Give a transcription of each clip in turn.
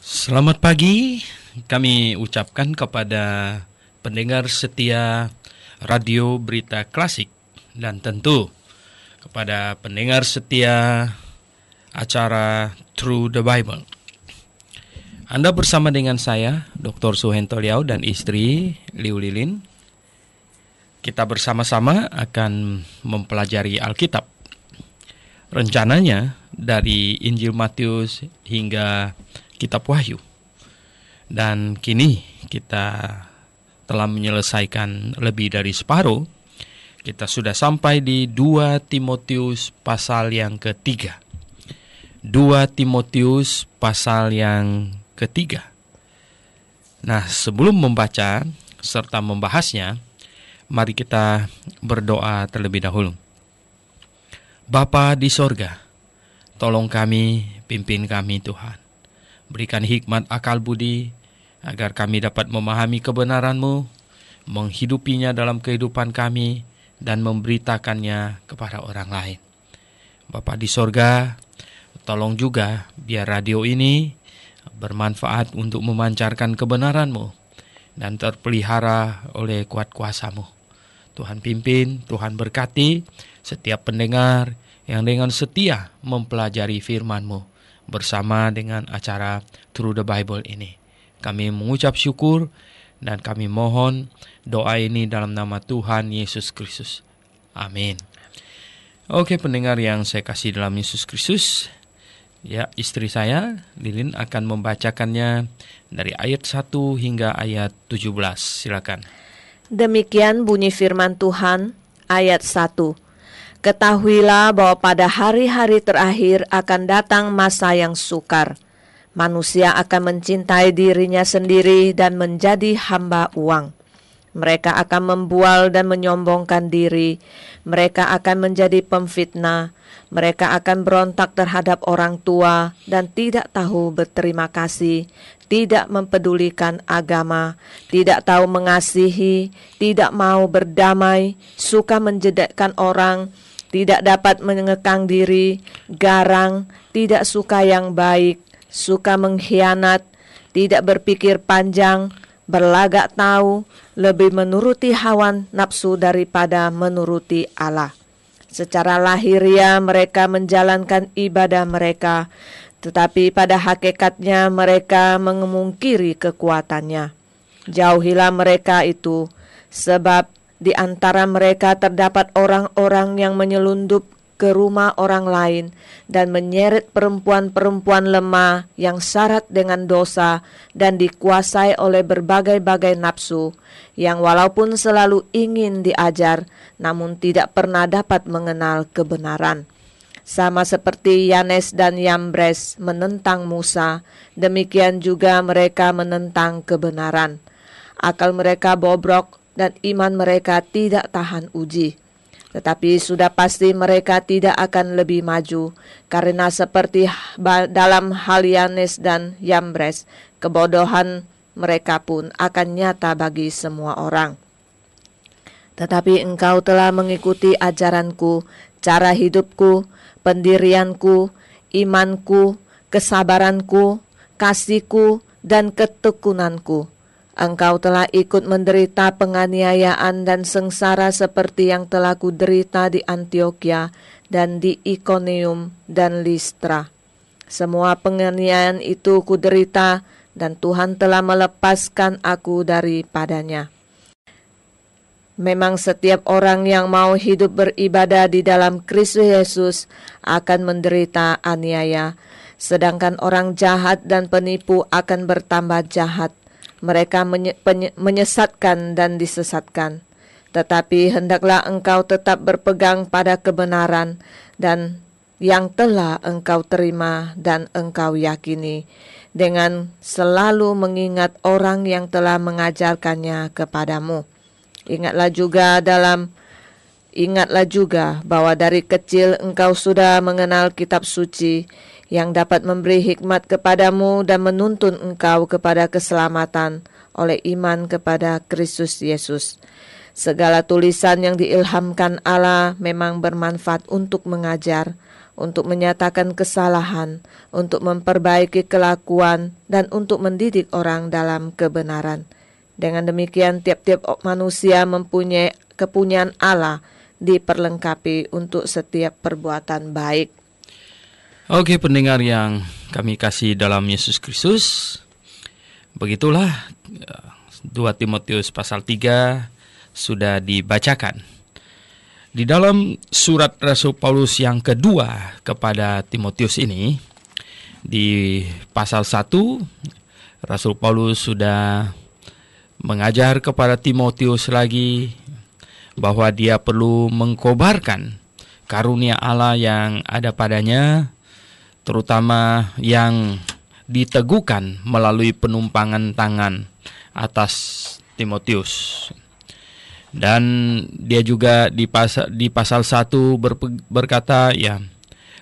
Selamat pagi, kami ucapkan kepada pendengar setia Radio Berita Klasik dan tentu kepada pendengar setia acara Through the Bible. Anda bersama dengan saya, Dr. Suhento Liau dan istri Liu Lilin. Kita bersama-sama akan mempelajari Alkitab. Rencananya dari Injil Matius hingga Kitab Wahyu. Dan kini kita telah menyelesaikan lebih dari separuh. Kita sudah sampai di 2 Timotius pasal yang ketiga. 2 Timotius pasal yang ketiga. Nah, sebelum membaca serta membahasnya, mari kita berdoa terlebih dahulu. Bapa di sorga, tolong kami, pimpin kami Tuhan. Berikan hikmat akal budi, agar kami dapat memahami kebenaran-Mu, menghidupinya dalam kehidupan kami, dan memberitakannya kepada orang lain. Bapa di sorga, tolong juga biar radio ini bermanfaat untuk memancarkan kebenaran-Mu, dan terpelihara oleh kuat kuasa-Mu. Tuhan pimpin, Tuhan berkati setiap pendengar yang dengan setia mempelajari firman-Mu bersama dengan acara Through the Bible ini. Kami mengucap syukur dan kami mohon doa ini dalam nama Tuhan Yesus Kristus. Amin. Oke, pendengar yang saya kasih dalam Yesus Kristus, ya, istri saya Lilin akan membacakannya dari ayat 1 hingga ayat 17. Silakan. Demikian bunyi firman Tuhan, ayat 1. Ketahuilah bahwa pada hari-hari terakhir akan datang masa yang sukar. Manusia akan mencintai dirinya sendiri dan menjadi hamba uang. Mereka akan membual dan menyombongkan diri. Mereka akan menjadi pemfitnah. Mereka akan berontak terhadap orang tua dan tidak tahu berterima kasih, tidak mempedulikan agama, tidak tahu mengasihi, tidak mau berdamai, suka menjedekkan orang, tidak dapat mengekang diri, garang, tidak suka yang baik, suka mengkhianat, tidak berpikir panjang, berlagak tahu, lebih menuruti hawa nafsu daripada menuruti Allah. Secara lahiriah mereka menjalankan ibadah mereka, tetapi pada hakikatnya mereka memungkiri kekuatannya. Jauhilah mereka itu, sebab di antara mereka terdapat orang-orang yang menyelundup ke rumah orang lain dan menyeret perempuan-perempuan lemah yang syarat dengan dosa dan dikuasai oleh berbagai-bagai nafsu, yang walaupun selalu ingin diajar, namun tidak pernah dapat mengenal kebenaran. Sama seperti Yanes dan Yambres menentang Musa, demikian juga mereka menentang kebenaran. Akal mereka bobrok dan iman mereka tidak tahan uji. Tetapi sudah pasti mereka tidak akan lebih maju, karena seperti dalam hal Yanes dan Yambres, kebodohan mereka pun akan nyata bagi semua orang. Tetapi engkau telah mengikuti ajaranku, cara hidupku, pendirianku, imanku, kesabaranku, kasihku, dan ketekunanku. Engkau telah ikut menderita penganiayaan dan sengsara seperti yang telah kuderita di Antiokhia dan di Ikonium dan Listra. Semua penganiayaan itu kuderita dan Tuhan telah melepaskan aku daripadanya. Memang setiap orang yang mau hidup beribadah di dalam Kristus Yesus akan menderita aniaya, sedangkan orang jahat dan penipu akan bertambah jahat. Mereka menyesatkan dan disesatkan. Tetapi hendaklah engkau tetap berpegang pada kebenaran dan yang telah engkau terima dan engkau yakini, dengan selalu mengingat orang yang telah mengajarkannya kepadamu. Ingatlah juga bahwa dari kecil engkau sudah mengenal kitab suci yang dapat memberi hikmat kepadamu dan menuntun engkau kepada keselamatan oleh iman kepada Kristus Yesus. Segala tulisan yang diilhamkan Allah memang bermanfaat untuk mengajar, untuk menyatakan kesalahan, untuk memperbaiki kelakuan, dan untuk mendidik orang dalam kebenaran. Dengan demikian, tiap-tiap manusia mempunyai kepunyaan Allah, diperlengkapi untuk setiap perbuatan baik. Oke, pendengar yang kami kasih dalam Yesus Kristus, begitulah 2 Timotius pasal 3 sudah dibacakan. Di dalam surat Rasul Paulus yang kedua kepada Timotius ini, di pasal 1, Rasul Paulus sudah mengajar kepada Timotius lagi bahwa dia perlu mengkobarkan karunia Allah yang ada padanya, terutama yang diteguhkan melalui penumpangan tangan atas Timotius. Dan dia juga di pasal 1 berkata, ya,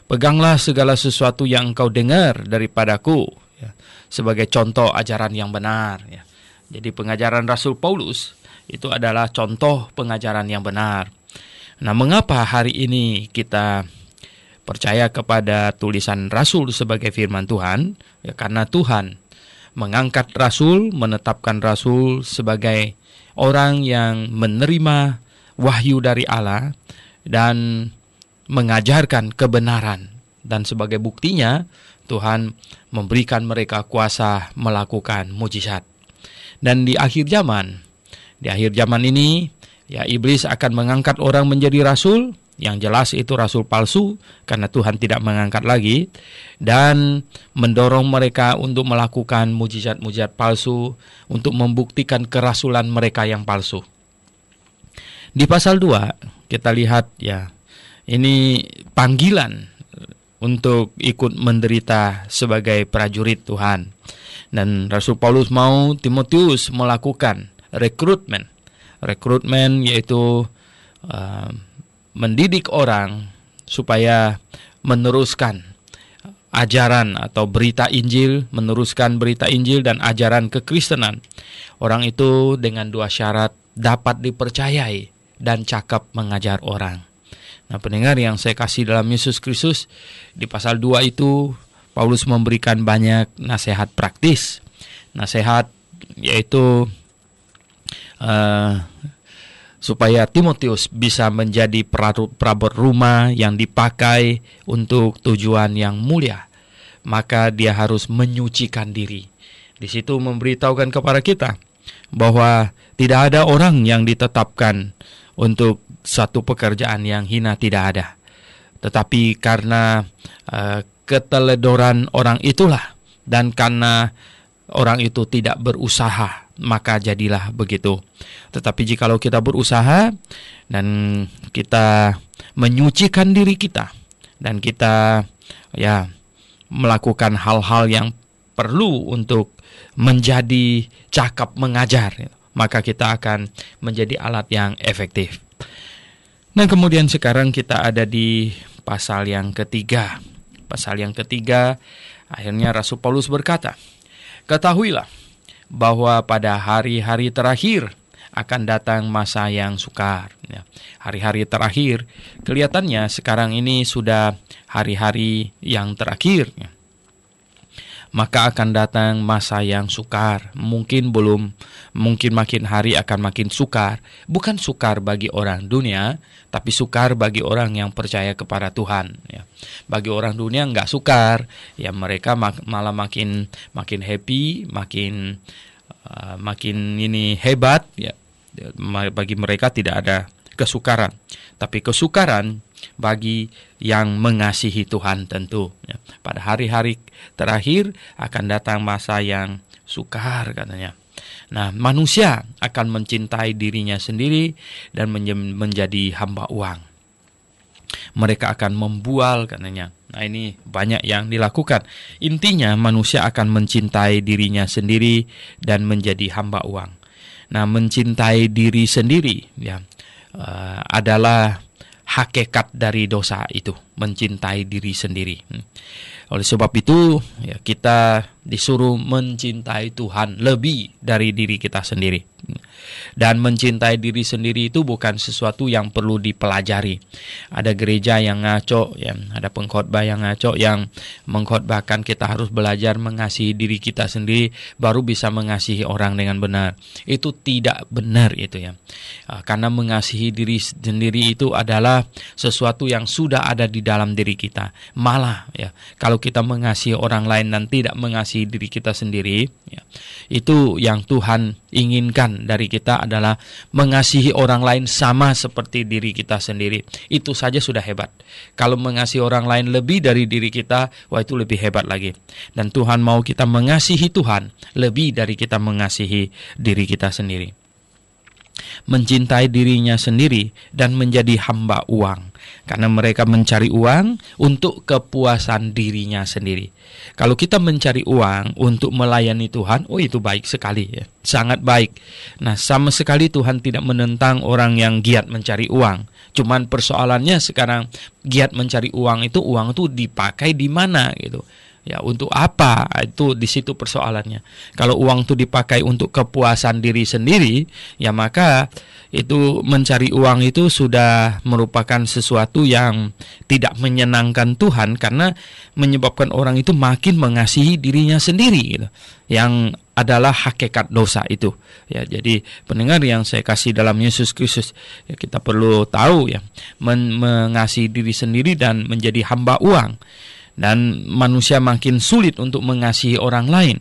peganglah segala sesuatu yang engkau dengar daripadaku, ya, sebagai contoh ajaran yang benar. Ya. Jadi pengajaran Rasul Paulus itu adalah contoh pengajaran yang benar. Nah, mengapa hari ini kita percaya kepada tulisan Rasul sebagai firman Tuhan? Ya, karena Tuhan mengangkat Rasul, menetapkan Rasul sebagai orang yang menerima wahyu dari Allah dan mengajarkan kebenaran. Dan sebagai buktinya, Tuhan memberikan mereka kuasa melakukan mujizat. Dan di akhir zaman ini, ya, iblis akan mengangkat orang menjadi rasul. Yang jelas itu rasul palsu, karena Tuhan tidak mengangkat lagi, dan mendorong mereka untuk melakukan mujizat-mujizat palsu, untuk membuktikan kerasulan mereka yang palsu. Di pasal 2 kita lihat, ya, ini panggilan untuk ikut menderita sebagai prajurit Tuhan. Dan Rasul Paulus mau Timotius melakukan rekrutmen yaitu mendidik orang supaya meneruskan ajaran atau berita Injil, meneruskan berita Injil dan ajaran kekristenan. Orang itu dengan 2 syarat: dapat dipercayai dan cakap mengajar orang. Nah, pendengar yang saya kasih dalam Yesus Kristus, di pasal 2 itu Paulus memberikan banyak nasihat praktis. Nasihat yaitu supaya Timotius bisa menjadi perabot rumah yang dipakai untuk tujuan yang mulia, maka dia harus menyucikan diri. Di situ memberitahukan kepada kita bahwa tidak ada orang yang ditetapkan untuk satu pekerjaan yang hina, tidak ada. Tetapi karena keteledoran orang itulah, dan karena orang itu tidak berusaha, maka jadilah begitu. Tetapi jikalau kita berusaha dan kita menyucikan diri kita, dan kita, ya, melakukan hal-hal yang perlu untuk menjadi cakap mengajar, maka kita akan menjadi alat yang efektif. Nah, kemudian sekarang kita ada di pasal yang ketiga. Pasal yang ketiga, akhirnya Rasul Paulus berkata, ketahuilah bahwa pada hari-hari terakhir akan datang masa yang sukar. Ya, hari-hari terakhir, kelihatannya sekarang ini sudah hari-hari yang terakhir. Ya. Maka akan datang masa yang sukar. Mungkin makin hari akan makin sukar. Bukan sukar bagi orang dunia, tapi sukar bagi orang yang percaya kepada Tuhan. Ya. Bagi orang dunia nggak sukar, ya mereka malah makin happy, makin ini hebat. Ya. Bagi mereka tidak ada kesukaran, tapi kesukaran bagi yang mengasihi Tuhan tentu. Ya. Pada hari-hari terakhir akan datang masa yang sukar katanya. Nah, manusia akan mencintai dirinya sendiri dan menjadi hamba uang. Mereka akan membual katanya. Nah, ini banyak yang dilakukan. Intinya manusia akan mencintai dirinya sendiri dan menjadi hamba uang. Nah, mencintai diri sendiri, ya, adalah hakikat dari dosa itu, mencintai diri sendiri. Oleh sebab itu, ya, kita disuruh mencintai Tuhan lebih dari diri kita sendiri. Dan mencintai diri sendiri itu bukan sesuatu yang perlu dipelajari. Ada gereja yang ngaco, ya, ada pengkhotbah yang ngaco yang mengkhotbahkan kita harus belajar mengasihi diri kita sendiri baru bisa mengasihi orang dengan benar. Itu tidak benar itu ya. Karena mengasihi diri sendiri itu adalah sesuatu yang sudah ada di dalam diri kita. Malah ya, kalau kita mengasihi orang lain dan tidak mengasihi diri kita sendiri, ya, itu yang Tuhan inginkan dari kita adalah mengasihi orang lain sama seperti diri kita sendiri. Itu saja sudah hebat. Kalau mengasihi orang lain lebih dari diri kita, wah itu lebih hebat lagi. Dan Tuhan mau kita mengasihi Tuhan lebih dari kita mengasihi diri kita sendiri. Mencintai dirinya sendiri dan menjadi hamba uang, karena mereka mencari uang untuk kepuasan dirinya sendiri. Kalau kita mencari uang untuk melayani Tuhan, oh itu baik sekali ya, sangat baik. Nah, sama sekali Tuhan tidak menentang orang yang giat mencari uang. Cuman persoalannya sekarang giat mencari uang itu dipakai di mana gitu. Ya, untuk apa? Itu di situ persoalannya. Kalau uang itu dipakai untuk kepuasan diri sendiri, ya maka itu mencari uang itu sudah merupakan sesuatu yang tidak menyenangkan Tuhan, karena menyebabkan orang itu makin mengasihi dirinya sendiri gitu. Yang adalah hakikat dosa itu. Ya, jadi pendengar yang saya kasih dalam Yesus Kristus, ya kita perlu tahu ya, mengasihi diri sendiri dan menjadi hamba uang. Dan manusia makin sulit untuk mengasihi orang lain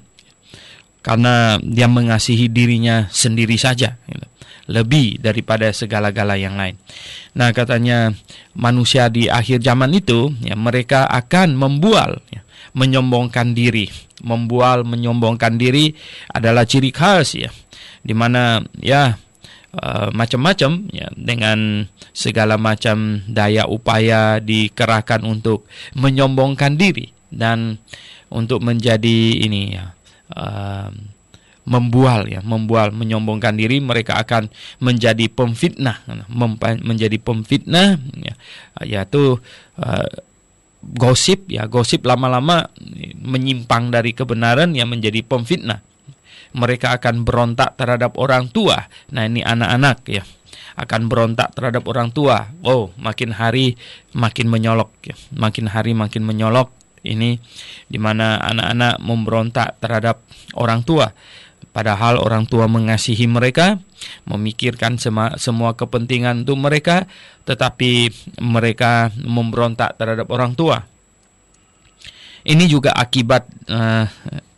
karena dia mengasihi dirinya sendiri saja, lebih daripada segala-gala yang lain. Nah, katanya manusia di akhir zaman itu ya, mereka akan membual ya, menyombongkan diri. Membual, menyombongkan diri adalah ciri khas ya, di mana ya macam-macam ya, dengan segala macam daya upaya dikerahkan untuk menyombongkan diri dan untuk menjadi ini ya, membual, menyombongkan diri. Mereka akan menjadi pemfitnah, ya, yaitu gosip lama-lama menyimpang dari kebenaran yang menjadi pemfitnah. Mereka akan berontak terhadap orang tua. Nah, ini anak-anak ya, akan berontak terhadap orang tua. Oh, makin hari makin menyolok ya. Makin hari makin menyolok. Ini di mana anak-anak memberontak terhadap orang tua. Padahal orang tua mengasihi mereka, memikirkan semua kepentingan untuk mereka, tetapi mereka memberontak terhadap orang tua. Ini juga akibat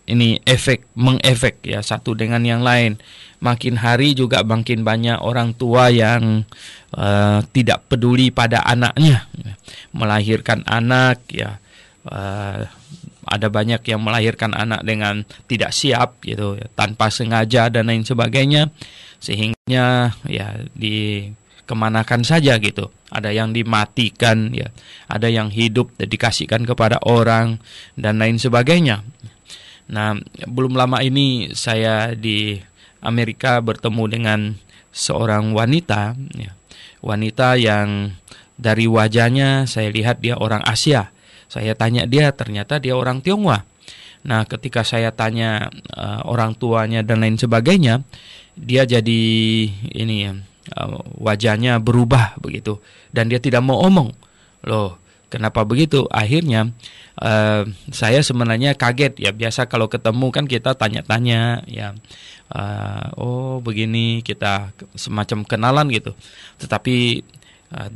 ini mengefek ya, satu dengan yang lain. Makin hari juga makin banyak orang tua yang tidak peduli pada anaknya, melahirkan anak ya. Ada banyak yang melahirkan anak dengan tidak siap gitu, ya, tanpa sengaja dan lain sebagainya, sehingga ya dikemanakan saja gitu. Ada yang dimatikan ya, ada yang hidup dan dikasihkan kepada orang dan lain sebagainya. Nah, belum lama ini saya di Amerika bertemu dengan seorang wanita ya. Wanita yang dari wajahnya saya lihat dia orang Asia. Saya tanya dia, ternyata dia orang Tionghoa. Nah, ketika saya tanya orang tuanya dan lain sebagainya, dia jadi ini ya, wajahnya berubah begitu, dan dia tidak mau omong. Loh, kenapa begitu? Akhirnya saya sebenarnya kaget ya. Biasa kalau ketemu kan kita tanya-tanya ya, oh begini, kita semacam kenalan gitu. Tetapi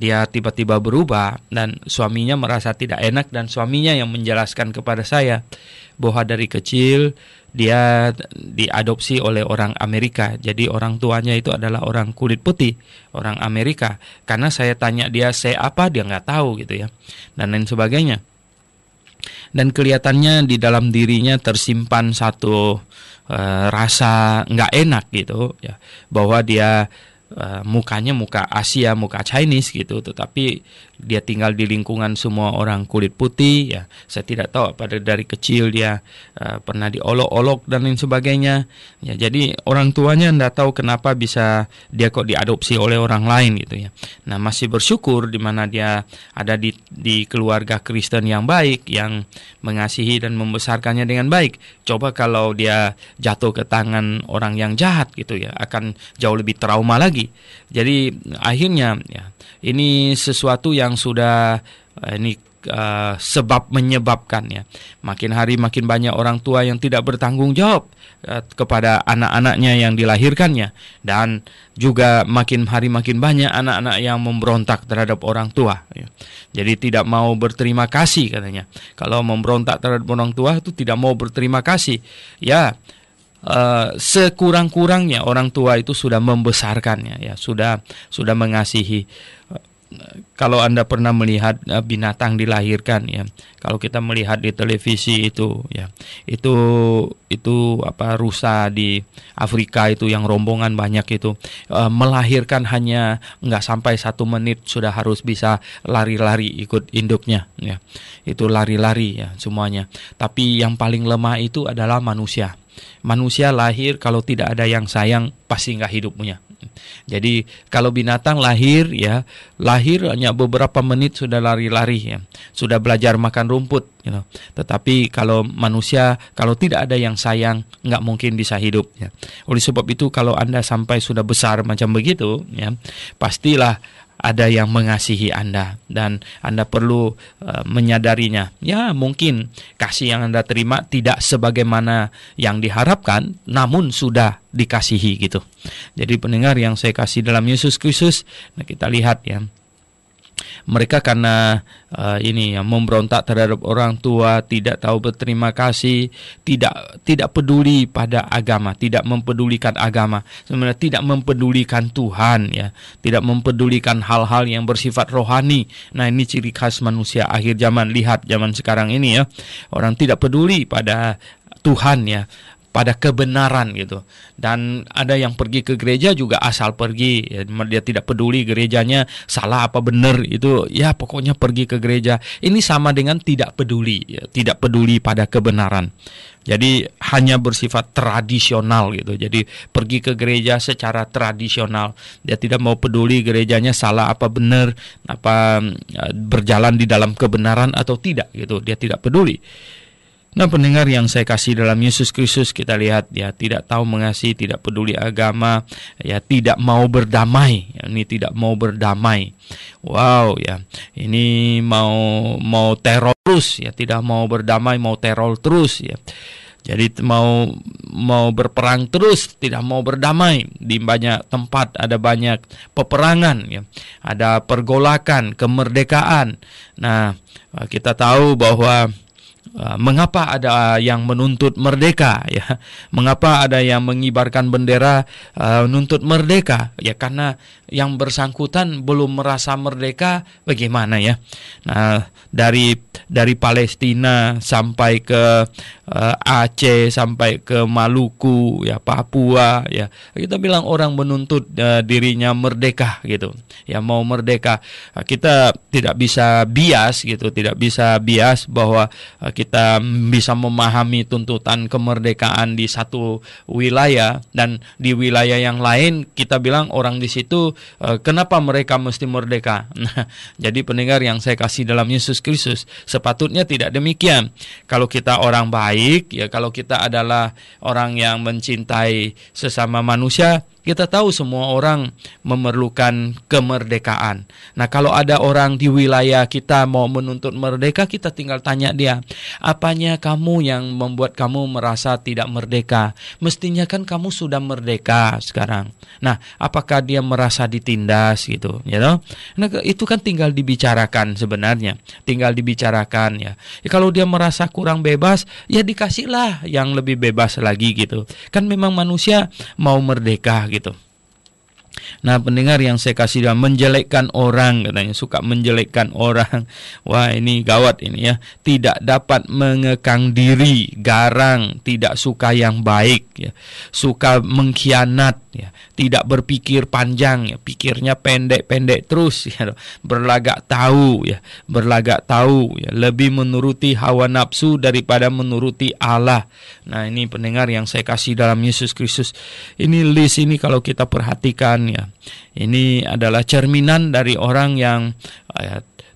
dia tiba-tiba berubah dan suaminya merasa tidak enak, dan suaminya yang menjelaskan kepada saya bahwa dari kecil dia diadopsi oleh orang Amerika. Jadi orang tuanya itu adalah orang kulit putih, orang Amerika. Karena saya tanya dia saya apa, dia nggak tahu gitu ya, dan lain sebagainya. Dan kelihatannya di dalam dirinya tersimpan satu rasa nggak enak gitu ya, bahwa dia mukanya muka Asia, muka Chinese gitu, tetapi dia tinggal di lingkungan semua orang kulit putih, ya saya tidak tahu pada dari kecil dia pernah diolok-olok dan lain sebagainya, ya jadi orang tuanya tidak tahu kenapa bisa dia kok diadopsi oleh orang lain gitu ya. Nah masih bersyukur di mana dia ada di keluarga Kristen yang baik, yang mengasihi dan membesarkannya dengan baik. Coba kalau dia jatuh ke tangan orang yang jahat gitu ya, akan jauh lebih trauma lagi. Jadi akhirnya ya ini sesuatu yang sudah sebab menyebabkan ya makin hari makin banyak orang tua yang tidak bertanggung jawab kepada anak-anaknya yang dilahirkannya, dan juga makin hari makin banyak anak-anak yang memberontak terhadap orang tua ya. Jadi tidak mau berterima kasih katanya. Kalau memberontak terhadap orang tua itu tidak mau berterima kasih ya. Sekurang-kurangnya orang tua itu sudah membesarkannya ya, sudah mengasihi. Kalau Anda pernah melihat binatang dilahirkan ya, kalau kita melihat di televisi itu ya, itu apa, rusa di Afrika itu yang rombongan banyak itu melahirkan hanya nggak sampai 1 menit sudah harus bisa lari-lari ikut induknya ya, itu lari-lari ya semuanya. Tapi yang paling lemah itu adalah manusia. Manusia lahir kalau tidak ada yang sayang pasti nggak hidup punya. Jadi kalau binatang lahir hanya beberapa menit sudah lari-lari ya, sudah belajar makan rumput gitu. Tetapi kalau manusia kalau tidak ada yang sayang nggak mungkin bisa hidup ya. Oleh sebab itu kalau Anda sampai sudah besar macam begitu ya, pastilah ada yang mengasihi Anda dan Anda perlu menyadarinya. Ya mungkin kasih yang Anda terima tidak sebagaimana yang diharapkan, namun sudah dikasihi gitu. Jadi pendengar yang saya kasih dalam Yesus Kristus, nah kita lihat ya, mereka karena memberontak terhadap orang tua, tidak tahu berterima kasih, tidak peduli pada agama, tidak mempedulikan agama, sebenarnya tidak mempedulikan Tuhan ya, tidak mempedulikan hal-hal yang bersifat rohani. Nah ini ciri khas manusia akhir zaman. Lihat zaman sekarang ini ya, orang tidak peduli pada Tuhan ya, pada kebenaran gitu. Dan ada yang pergi ke gereja juga asal pergi ya, dia tidak peduli gerejanya salah apa benar, itu ya pokoknya pergi ke gereja. Ini sama dengan tidak peduli ya, tidak peduli pada kebenaran. Jadi hanya bersifat tradisional gitu. Jadi pergi ke gereja secara tradisional. Dia tidak mau peduli gerejanya salah apa benar, apa berjalan di dalam kebenaran atau tidak gitu. Dia tidak peduli. Nah pendengar yang saya kasih dalam Yesus Kristus, kita lihat ya, tidak tahu mengasihi, tidak peduli agama, ya tidak mau berdamai. Ini tidak mau berdamai. Wow ya, ini mau teror terus ya, tidak mau berdamai, mau teror terus ya. Jadi mau berperang terus, tidak mau berdamai. Di banyak tempat ada banyak peperangan ya. Ada pergolakan, kemerdekaan. Nah, kita tahu bahwa mengapa ada yang menuntut merdeka ya? Mengapa ada yang mengibarkan bendera menuntut merdeka? Ya karena yang bersangkutan belum merasa merdeka, bagaimana ya? Nah, dari Palestina sampai ke Aceh, sampai ke Maluku ya, Papua ya. Kita bilang orang menuntut dirinya merdeka gitu. Ya mau merdeka. Kita tidak bisa bias gitu, tidak bisa bias bahwa kita bisa memahami tuntutan kemerdekaan di satu wilayah dan di wilayah yang lain kita bilang orang di situ kenapa mereka mesti merdeka. Nah, jadi pendengar yang saya kasih dalam Yesus Kristus, sepatutnya tidak demikian. Kalau kita orang baik ya, kalau kita adalah orang yang mencintai sesama manusia, kita tahu semua orang memerlukan kemerdekaan. Nah, kalau ada orang di wilayah kita mau menuntut merdeka, kita tinggal tanya dia, apanya kamu yang membuat kamu merasa tidak merdeka? Mestinya kan kamu sudah merdeka sekarang. Nah, apakah dia merasa ditindas gitu, you know? Nah, itu kan tinggal dibicarakan sebenarnya, tinggal dibicarakan ya. Kalau dia merasa kurang bebas, ya dikasihlah yang lebih bebas lagi gitu. Kan memang manusia mau merdeka gitu. Nah, pendengar yang saya kasih, dalam menjelekkan orang, katanya suka menjelekkan orang. Wah, ini gawat ini ya. Tidak dapat mengekang diri, garang, tidak suka yang baik ya. Suka mengkhianat ya, tidak berpikir panjang ya, pikirnya pendek-pendek terus ya. Berlagak tahu ya, lebih menuruti hawa nafsu daripada menuruti Allah. Nah, ini pendengar yang saya kasih dalam Yesus Kristus. Ini list ini kalau kita perhatikan ya, ini adalah cerminan dari orang yang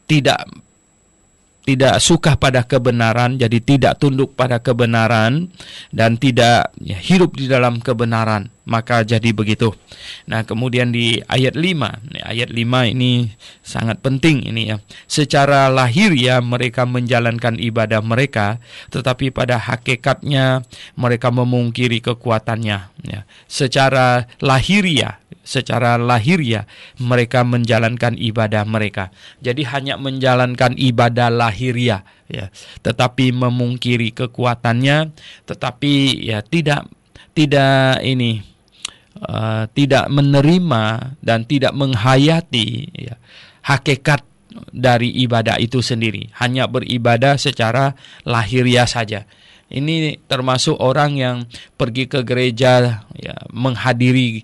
tidak suka pada kebenaran, jadi tidak tunduk pada kebenaran dan tidak hidup di dalam kebenaran. Maka jadi begitu. Nah, kemudian di ayat 5. Ayat 5 ini sangat penting ini ya. Secara lahiriah mereka menjalankan ibadah mereka, tetapi pada hakikatnya mereka memungkiri kekuatannya ya. Secara lahiriah mereka menjalankan ibadah mereka. Jadi hanya menjalankan ibadah lahiriah ya, tetapi memungkiri kekuatannya, tetapi ya tidak menerima dan tidak menghayati ya, hakikat dari ibadah itu sendiri. Hanya beribadah secara lahiriah saja. Ini termasuk orang yang pergi ke gereja ya, menghadiri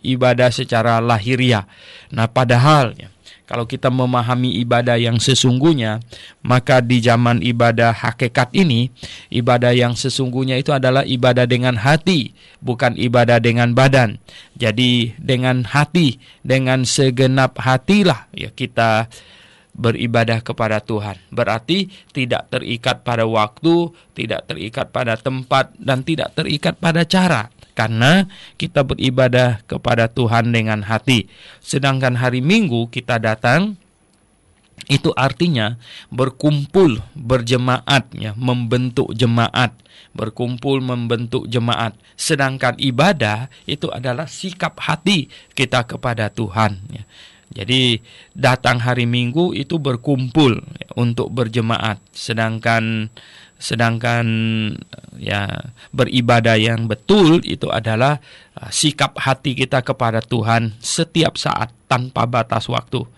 ibadah secara lahiriah. Nah, padahal ya, kalau kita memahami ibadah yang sesungguhnya, maka di zaman ibadah hakikat ini, ibadah yang sesungguhnya itu adalah ibadah dengan hati, bukan ibadah dengan badan. Jadi dengan hati, dengan segenap hatilah ya kita beribadah kepada Tuhan. Berarti tidak terikat pada waktu, tidak terikat pada tempat, dan tidak terikat pada cara. Karena kita beribadah kepada Tuhan dengan hati. Sedangkan hari Minggu kita datang, itu artinya berkumpul, berjemaat, ya, membentuk jemaat. Berkumpul membentuk jemaat. Sedangkan ibadah itu adalah sikap hati kita kepada Tuhan, ya. Jadi datang hari Minggu itu berkumpul untuk berjemaat, sedangkan ya beribadah yang betul itu adalah sikap hati kita kepada Tuhan setiap saat tanpa batas waktu.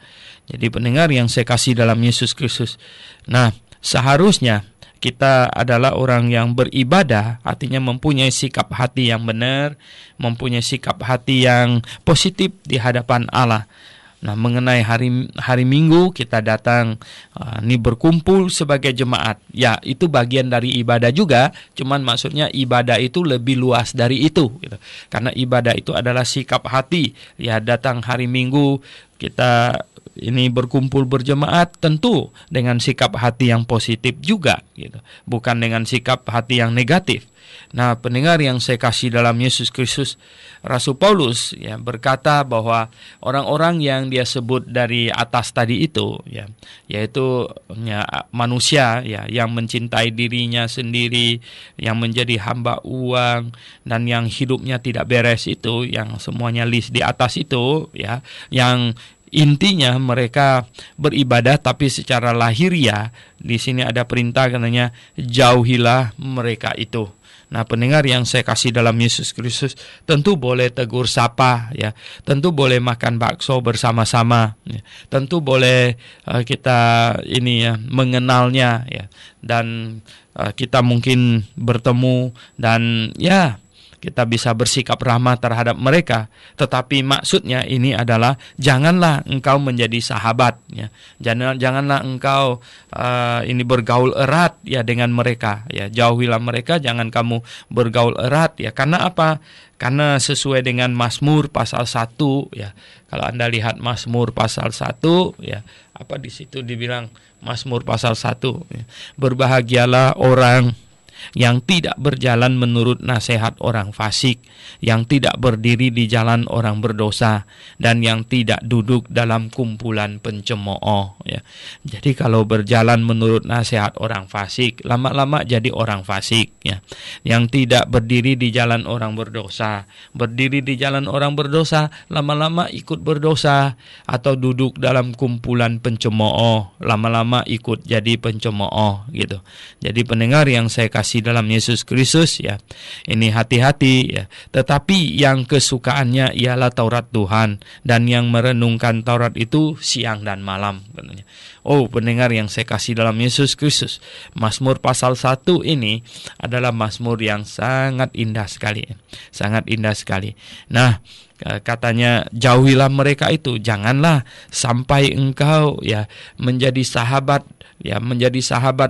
Jadi pendengar yang saya kasih dalam Yesus Kristus. Nah, seharusnya kita adalah orang yang beribadah, artinya mempunyai sikap hati yang benar, mempunyai sikap hati yang positif di hadapan Allah. Nah, mengenai hari Minggu kita datang ini berkumpul sebagai jemaat. Ya, itu bagian dari ibadah juga, cuman maksudnya ibadah itu lebih luas dari itu gitu. Karena ibadah itu adalah sikap hati. Ya, datang hari Minggu kita ini berkumpul berjemaat tentu dengan sikap hati yang positif juga gitu. Bukan dengan sikap hati yang negatif. Nah, pendengar yang saya kasih dalam Yesus Kristus, Rasul Paulus ya berkata bahwa orang-orang yang dia sebut dari atas tadi itu ya, yaitu ya, manusia ya yang mencintai dirinya sendiri, yang menjadi hamba uang dan yang hidupnya tidak beres itu, yang semuanya list di atas itu ya, yang intinya mereka beribadah tapi secara lahiriah. Di sini ada perintah katanya jauhilah mereka itu. Nah, pendengar yang saya kasih dalam Yesus Kristus, tentu boleh tegur sapa ya, tentu boleh makan bakso bersama-sama ya. Tentu boleh kita ini ya mengenalnya ya, dan kita mungkin bertemu dan ya kita bisa bersikap ramah terhadap mereka. Tetapi maksudnya ini adalah janganlah engkau menjadi sahabat ya. Janganlah engkau ini bergaul erat ya dengan mereka ya. Jauhilah mereka, jangan kamu bergaul erat ya. Karena apa? Karena sesuai dengan Mazmur pasal 1 ya. Kalau Anda lihat Mazmur pasal 1 ya, apa di situ dibilang Mazmur pasal 1 ya. Berbahagialah orang yang tidak berjalan menurut nasihat orang fasik, yang tidak berdiri di jalan orang berdosa, dan yang tidak duduk dalam kumpulan pencemooh ya. Jadi kalau berjalan menurut nasihat orang fasik, lama-lama jadi orang fasik ya. Yang tidak berdiri di jalan orang berdosa, berdiri di jalan orang berdosa, lama-lama ikut berdosa, atau duduk dalam kumpulan pencemooh, lama-lama ikut jadi pencemooh gitu. Jadi pendengar yang saya kasih kasih dalam Yesus Kristus ya, ini hati-hati ya. Tetapi yang kesukaannya ialah Taurat Tuhan, dan yang merenungkan Taurat itu siang dan malam katanya. Oh pendengar yang saya kasih dalam Yesus Kristus, Mazmur pasal 1 ini adalah mazmur yang sangat indah sekali. Sangat indah sekali. Nah, katanya jauhilah mereka itu, janganlah sampai engkau ya menjadi sahabat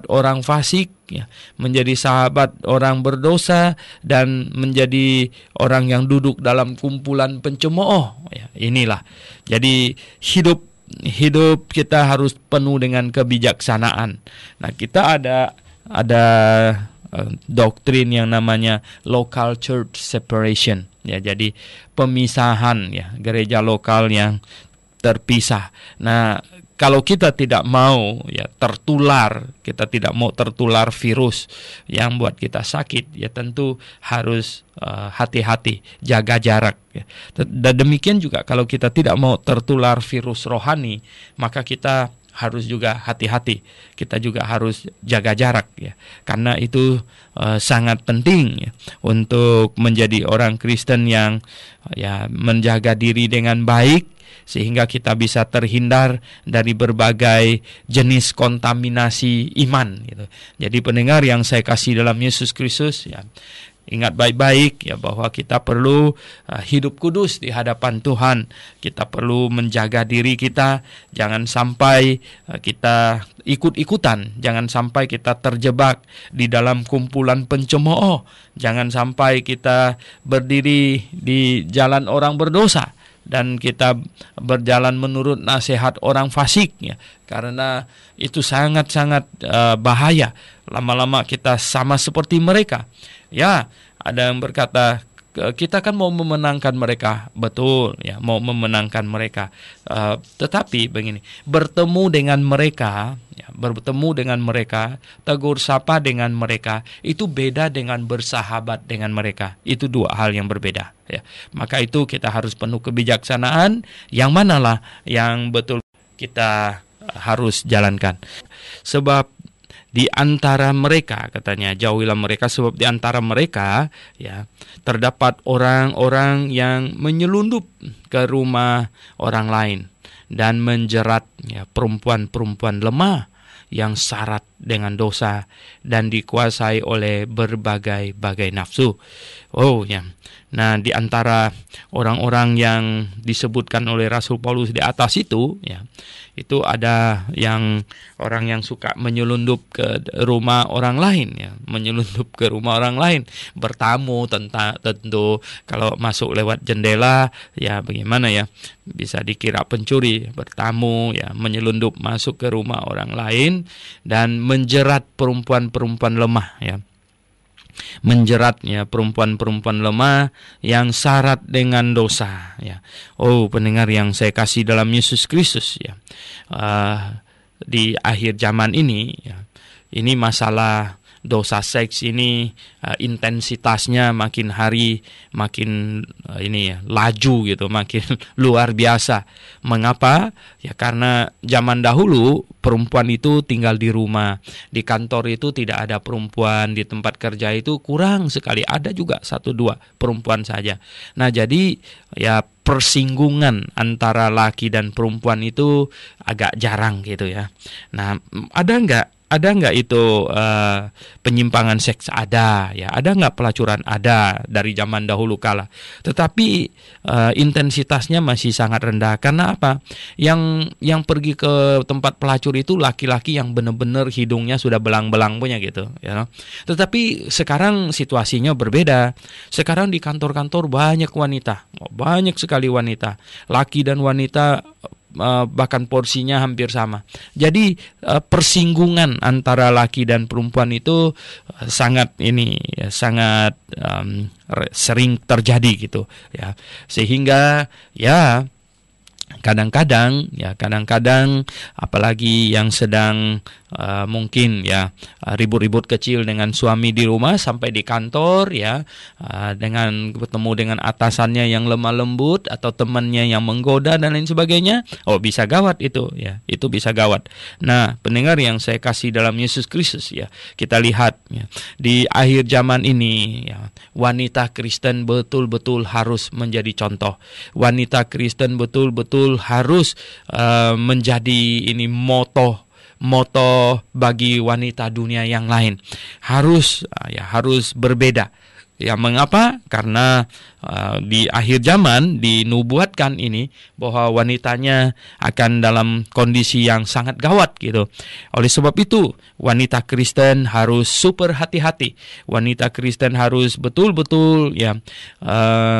orang fasik ya, menjadi sahabat orang berdosa, dan menjadi orang yang duduk dalam kumpulan pencemooh ya. Inilah. Jadi hidup kita harus penuh dengan kebijaksanaan. Nah, kita ada doktrin yang namanya local church separation ya. Jadi pemisahan ya, gereja lokal yang terpisah. Nah, kalau kita tidak mau ya kita tidak mau tertular virus yang buat kita sakit, ya tentu harus hati-hati, jaga jarak ya. Dan demikian juga kalau kita tidak mau tertular virus rohani, maka kita harus juga hati-hati. Kita juga harus jaga jarak ya. Karena itu sangat penting ya, untuk menjadi orang Kristen yang ya menjaga diri dengan baik, sehingga kita bisa terhindar dari berbagai jenis kontaminasi iman gitu. Jadi pendengar yang saya kasih dalam Yesus Kristus ya, ingat baik-baik ya bahwa kita perlu hidup kudus di hadapan Tuhan. Kita perlu menjaga diri kita, jangan sampai kita ikut-ikutan, jangan sampai kita terjebak di dalam kumpulan pencemooh, jangan sampai kita berdiri di jalan orang berdosa dan kita berjalan menurut nasihat orang fasik ya, karena itu sangat-sangat bahaya. Lama-lama kita sama seperti mereka. Ya, ada yang berkata kita kan mau memenangkan mereka, betul ya, mau memenangkan mereka. Tetapi begini, bertemu dengan mereka, tegur sapa dengan mereka, itu beda dengan bersahabat dengan mereka. Itu dua hal yang berbeda. Ya, maka itu kita harus penuh kebijaksanaan. Yang manalah yang betul kita harus jalankan. Sebab di antara mereka, katanya jauhilah mereka, sebab di antara mereka ya terdapat orang-orang yang menyelundup ke rumah orang lain dan menjerat ya perempuan-perempuan lemah yang syarat dengan dosa dan dikuasai oleh berbagai-bagai nafsu. Oh ya. Nah, di antara orang-orang yang disebutkan oleh Rasul Paulus di atas itu ya, itu ada yang orang yang suka menyelundup ke rumah orang lain ya, menyelundup ke rumah orang lain, bertamu. Tentu kalau masuk lewat jendela ya bagaimana ya, bisa dikira pencuri, bertamu ya, menyelundup masuk ke rumah orang lain dan menjerat perempuan-perempuan lemah ya. Menjeratnya perempuan-perempuan lemah yang syarat dengan dosa ya. Oh pendengar yang saya kasih dalam Yesus Kristus ya, di akhir zaman ini ya, ini masalah dosa seks ini intensitasnya makin hari makin ini ya, laju gitu, makin luar biasa. Mengapa? Ya karena zaman dahulu perempuan itu tinggal di rumah, di kantor itu tidak ada perempuan, di tempat kerja itu kurang sekali, ada juga 1-2 perempuan saja. Nah jadi ya persinggungan antara laki dan perempuan itu agak jarang gitu ya. Nah ada nggak itu penyimpangan seks? Ada ya, ada nggak pelacuran? Ada dari zaman dahulu kala. Tetapi intensitasnya masih sangat rendah. Karena apa? Yang pergi ke tempat pelacur itu laki-laki yang benar-benar hidungnya sudah belang-belang punya gitu. Ya. Tetapi sekarang situasinya berbeda. Sekarang di kantor-kantor banyak wanita, banyak sekali wanita, laki dan wanita. Bahkan porsinya hampir sama. Jadi persinggungan antara laki dan perempuan itu sangat sering terjadi gitu ya. Sehingga ya Kadang-kadang apalagi yang sedang mungkin ribut-ribut kecil dengan suami di rumah sampai di kantor dengan bertemu dengan atasannya yang lemah lembut atau temannya yang menggoda dan lain sebagainya, bisa gawat itu itu bisa gawat. Nah, pendengar yang saya kasih dalam Yesus Kristus, kita lihat di akhir zaman ini wanita Kristen betul-betul harus menjadi contoh. Wanita Kristen betul-betul harus menjadi moto bagi wanita dunia yang lain. Harus berbeda. Mengapa? Karena di akhir zaman dinubuatkan ini bahwa wanitanya akan dalam kondisi yang sangat gawat gitu. Oleh sebab itu, wanita Kristen harus super hati-hati. Wanita Kristen harus betul-betul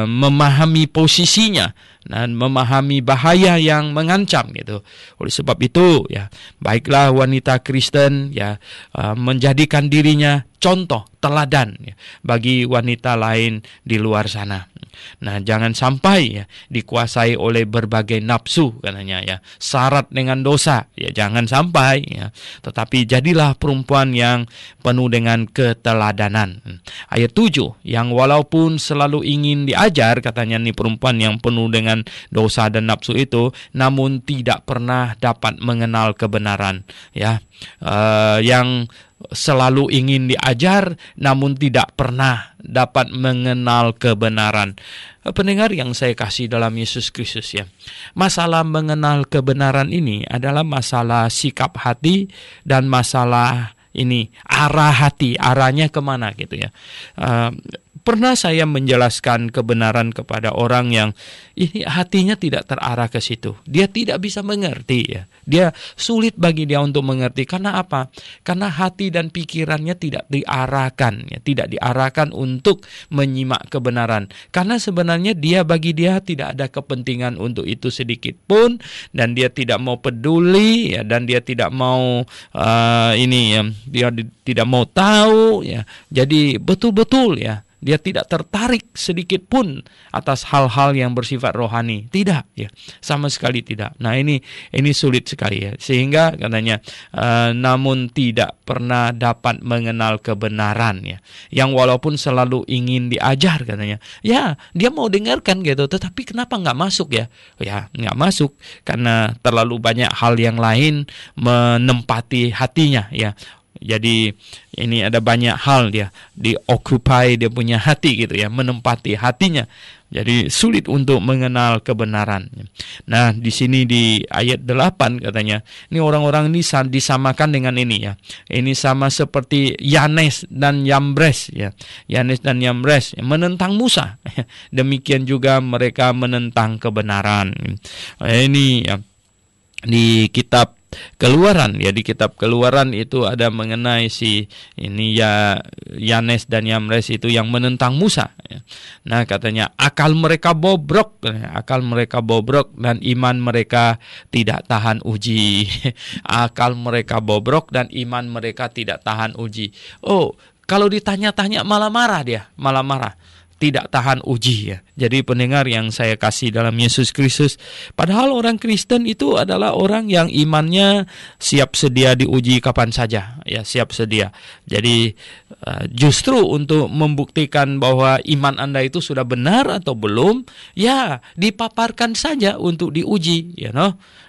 memahami posisinya dan memahami bahaya yang mengancam gitu. Oleh sebab itu, baiklah wanita Kristen menjadikan dirinya contoh, teladan bagi wanita lain di luar sana. Nah, jangan sampai dikuasai oleh berbagai nafsu katanya syarat dengan dosa, jangan sampai tetapi jadilah perempuan yang penuh dengan keteladanan. Ayat 7, yang walaupun selalu ingin diajar, katanya perempuan yang penuh dengan dosa dan nafsu itu, namun tidak pernah dapat mengenal kebenaran. Yang selalu ingin diajar namun tidak pernah dapat mengenal kebenaran. Pendengar yang saya kasih dalam Yesus Kristus, masalah mengenal kebenaran ini adalah masalah sikap hati dan masalah arah hati, arahnya kemana gitu Pernah saya menjelaskan kebenaran kepada orang yang hatinya tidak terarah ke situ. Dia tidak bisa mengerti Dia sulit bagi dia untuk mengerti. Karena apa? Karena hati dan pikirannya tidak diarahkan, tidak diarahkan untuk menyimak kebenaran. Karena sebenarnya bagi dia tidak ada kepentingan untuk itu sedikit pun, dan dia tidak mau peduli dan dia tidak mau dia tidak mau tahu Jadi betul-betul dia tidak tertarik sedikit pun atas hal-hal yang bersifat rohani. Tidak, sama sekali tidak. Nah, ini sulit sekali Sehingga katanya, namun tidak pernah dapat mengenal kebenaran Yang walaupun selalu ingin diajar katanya. Dia mau dengarkan gitu, tetapi kenapa nggak masuk nggak masuk karena terlalu banyak hal yang lain menempati hatinya Jadi ini ada banyak hal dia dioccupy dia punya hati gitu menempati hatinya. Jadi sulit untuk mengenal kebenaran. Nah, di sini di ayat 8 katanya, ini orang-orang ini disamakan dengan ini Ini sama seperti Yanes dan Yambres Yanes dan Yambres menentang Musa. Demikian juga mereka menentang kebenaran. Ini di kitab Keluaran di kitab Keluaran itu ada mengenai Yanes dan Yambres itu yang menentang Musa Nah, katanya akal mereka bobrok dan iman mereka tidak tahan uji. Akal mereka bobrok dan iman mereka tidak tahan uji. Kalau ditanya-tanya malah marah, tidak tahan uji Jadi pendengar yang saya kasih dalam Yesus Kristus, padahal orang Kristen itu adalah orang yang imannya siap sedia diuji kapan saja siap sedia. Jadi justru untuk membuktikan bahwa iman Anda itu sudah benar atau belum, dipaparkan saja untuk diuji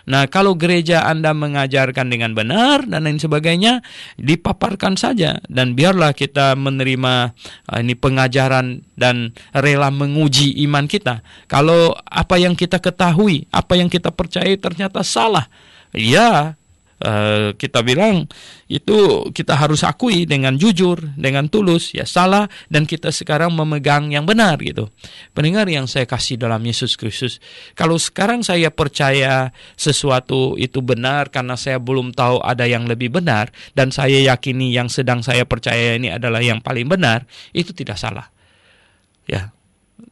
Nah, kalau gereja Anda mengajarkan dengan benar dan lain sebagainya, dipaparkan saja dan biarlah kita menerima pengajaran dan rela menguji iman kita. Kalau apa yang kita ketahui, apa yang kita percaya ternyata salah, kita bilang itu kita harus akui dengan jujur, dengan tulus, salah, dan kita sekarang memegang yang benar gitu. Pendengar yang saya kasih dalam Yesus Kristus, kalau sekarang saya percaya sesuatu itu benar karena saya belum tahu ada yang lebih benar, dan saya yakini yang sedang saya percaya ini adalah yang paling benar, itu tidak salah.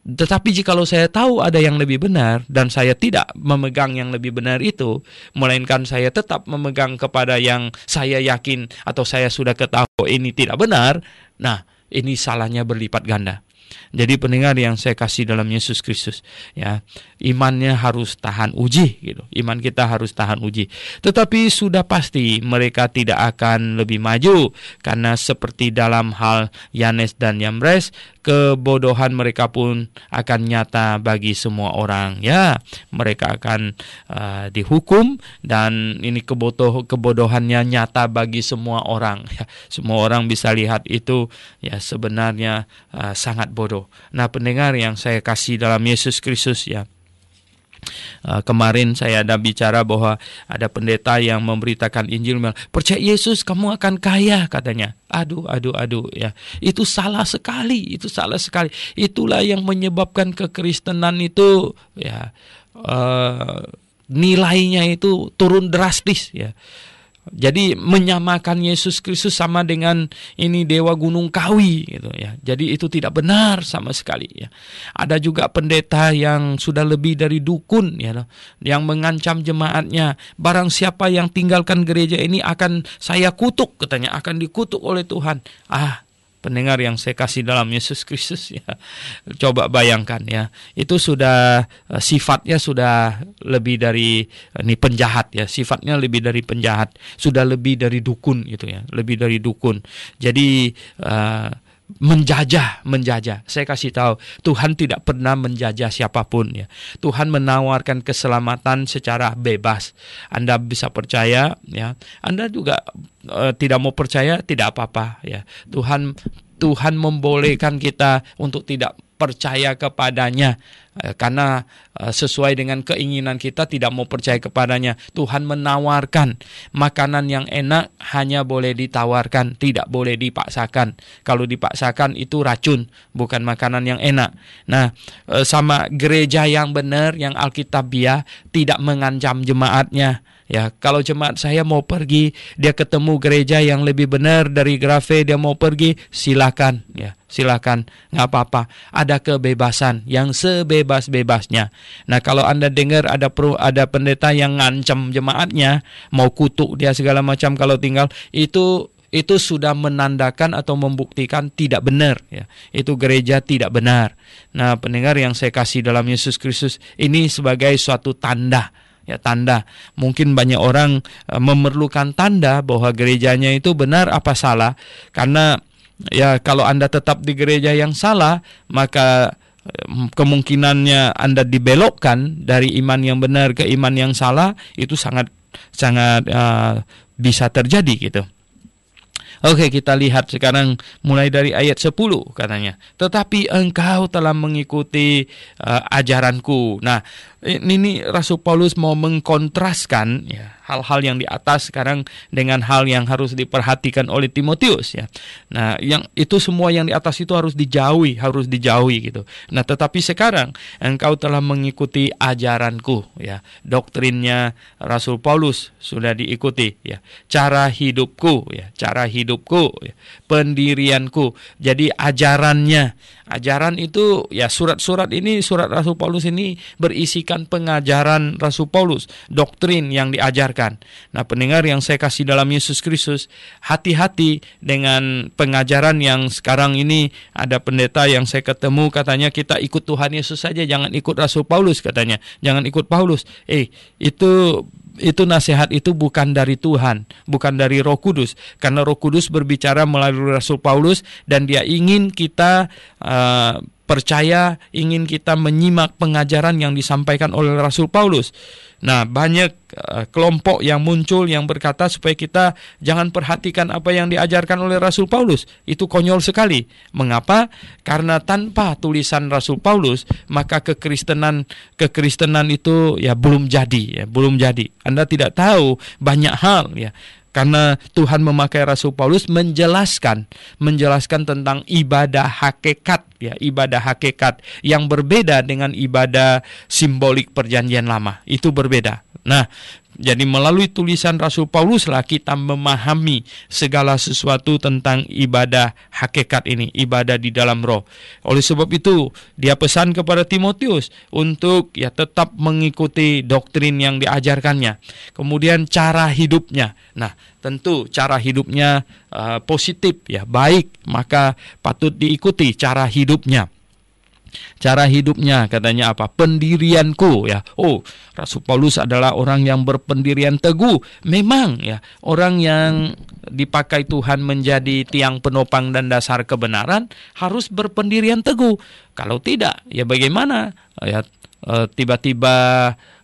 Tetapi jikalau saya tahu ada yang lebih benar dan saya tidak memegang yang lebih benar itu, melainkan saya tetap memegang kepada yang saya yakin atau saya sudah ketahui ini tidak benar, nah ini salahnya berlipat ganda. Jadi pendengar yang saya kasih dalam Yesus Kristus, ya, imannya harus tahan uji gitu. Iman kita harus tahan uji. Tetapi sudah pasti mereka tidak akan lebih maju, karena seperti dalam hal Yanes dan Yambres, kebodohan mereka pun akan nyata bagi semua orang. Ya, mereka akan dihukum, dan ini kebodohannya nyata bagi semua orang. Ya, semua orang bisa lihat itu, ya, sebenarnya sangat bodoh. Nah, pendengar yang saya kasih dalam Yesus Kristus, ya, kemarin saya ada bicara bahwa ada pendeta yang memberitakan Injil, percaya Yesus kamu akan kaya, katanya. Aduh, ya. Itu salah sekali, Itulah yang menyebabkan kekristenan itu, ya, nilainya itu turun drastis, ya. Jadi menyamakan Yesus Kristus sama dengan ini dewa Gunung Kawi gitu, ya. Jadi itu tidak benar sama sekali, ya. Ada juga pendeta yang sudah lebih dari dukun, ya, yang mengancam jemaatnya, barang siapa yang tinggalkan gereja ini akan saya kutuk, katanya, akan dikutuk oleh Tuhan. Pendengar yang saya kasih dalam Yesus Kristus, ya, coba bayangkan, ya, itu sudah sifatnya sudah lebih dari ini penjahat, ya, sifatnya lebih dari penjahat, sudah lebih dari dukun gitu, ya, lebih dari dukun. Jadi menjajah. Saya kasih tahu, Tuhan tidak pernah menjajah siapapun, ya. Tuhan menawarkan keselamatan secara bebas. Anda bisa percaya, ya. Anda juga tidak mau percaya, tidak apa-apa, ya. Tuhan membolehkan kita untuk tidak percaya kepadanya, karena sesuai dengan keinginan kita tidak mau percaya kepadanya. Tuhan menawarkan makanan yang enak, hanya boleh ditawarkan, tidak boleh dipaksakan. Kalau dipaksakan itu racun, bukan makanan yang enak. Nah, sama gereja yang benar, yang alkitabiah, tidak mengancam jemaatnya. Ya, kalau jemaat saya mau pergi, dia ketemu gereja yang lebih benar dari Grafe, dia mau pergi, silakan, ya, silakan, nggak apa-apa. Ada kebebasan yang sebebas-bebasnya. Nah, kalau Anda dengar ada pendeta yang ngancam jemaatnya, mau kutuk dia segala macam kalau tinggal, itu sudah menandakan atau membuktikan tidak benar, ya. Itu gereja tidak benar. Nah, pendengar yang saya kasih dalam Yesus Kristus, ini sebagai suatu tanda. Ya, tanda. Mungkin banyak orang memerlukan tanda bahwa gerejanya itu benar apa salah. Karena, ya, kalau Anda tetap di gereja yang salah, maka kemungkinannya Anda dibelokkan dari iman yang benar ke iman yang salah, itu sangat bisa terjadi gitu. Oke, kita lihat sekarang mulai dari ayat 10 katanya. Tetapi engkau telah mengikuti ajaranku. Nah, ini Rasul Paulus mau mengkontraskan, ya, hal-hal yang di atas sekarang dengan hal yang harus diperhatikan oleh Timotius, ya. Nah, yang itu semua yang di atas itu harus dijauhi gitu. Nah, tetapi sekarang engkau telah mengikuti ajaranku, ya. Doktrinnya Rasul Paulus sudah diikuti, ya. Cara hidupku, ya. Ya. Pendirianku. Jadi ajaran itu, ya, surat Rasul Paulus ini berisikan pengajaran Rasul Paulus, doktrin yang diajarkan. Nah, pendengar yang saya kasih dalam Yesus Kristus, hati-hati dengan pengajaran yang sekarang ini. Ada pendeta yang saya ketemu katanya kita ikut Tuhan Yesus saja, jangan ikut Rasul Paulus, katanya. Jangan ikut Paulus. Itu nasihat itu bukan dari Tuhan, bukan dari Roh Kudus. Karena Roh Kudus berbicara melalui Rasul Paulus, dan dia ingin kita percaya, ingin kita menyimak pengajaran yang disampaikan oleh Rasul Paulus. Nah, banyak kelompok yang muncul yang berkata supaya kita jangan perhatikan apa yang diajarkan oleh Rasul Paulus. Itu konyol sekali. Mengapa? Karena tanpa tulisan Rasul Paulus, maka kekristenan itu, ya, belum jadi. Anda tidak tahu banyak hal, ya. Karena Tuhan memakai Rasul Paulus menjelaskan tentang ibadah hakikat, ya, ibadah hakikat yang berbeda dengan ibadah simbolik perjanjian lama. Itu berbeda. Nah, jadi melalui tulisan Rasul Pauluslah kita memahami segala sesuatu tentang ibadah hakikat ini, ibadah di dalam roh. Oleh sebab itu, dia pesan kepada Timotius untuk tetap mengikuti doktrin yang diajarkannya. Kemudian cara hidupnya. Nah, tentu cara hidupnya positif baik, maka patut diikuti cara hidupnya. Cara hidupnya katanya apa? Pendirianku Rasul Paulus adalah orang yang berpendirian teguh. Memang orang yang dipakai Tuhan menjadi tiang penopang dan dasar kebenaran harus berpendirian teguh. Kalau tidak, bagaimana? Tiba-tiba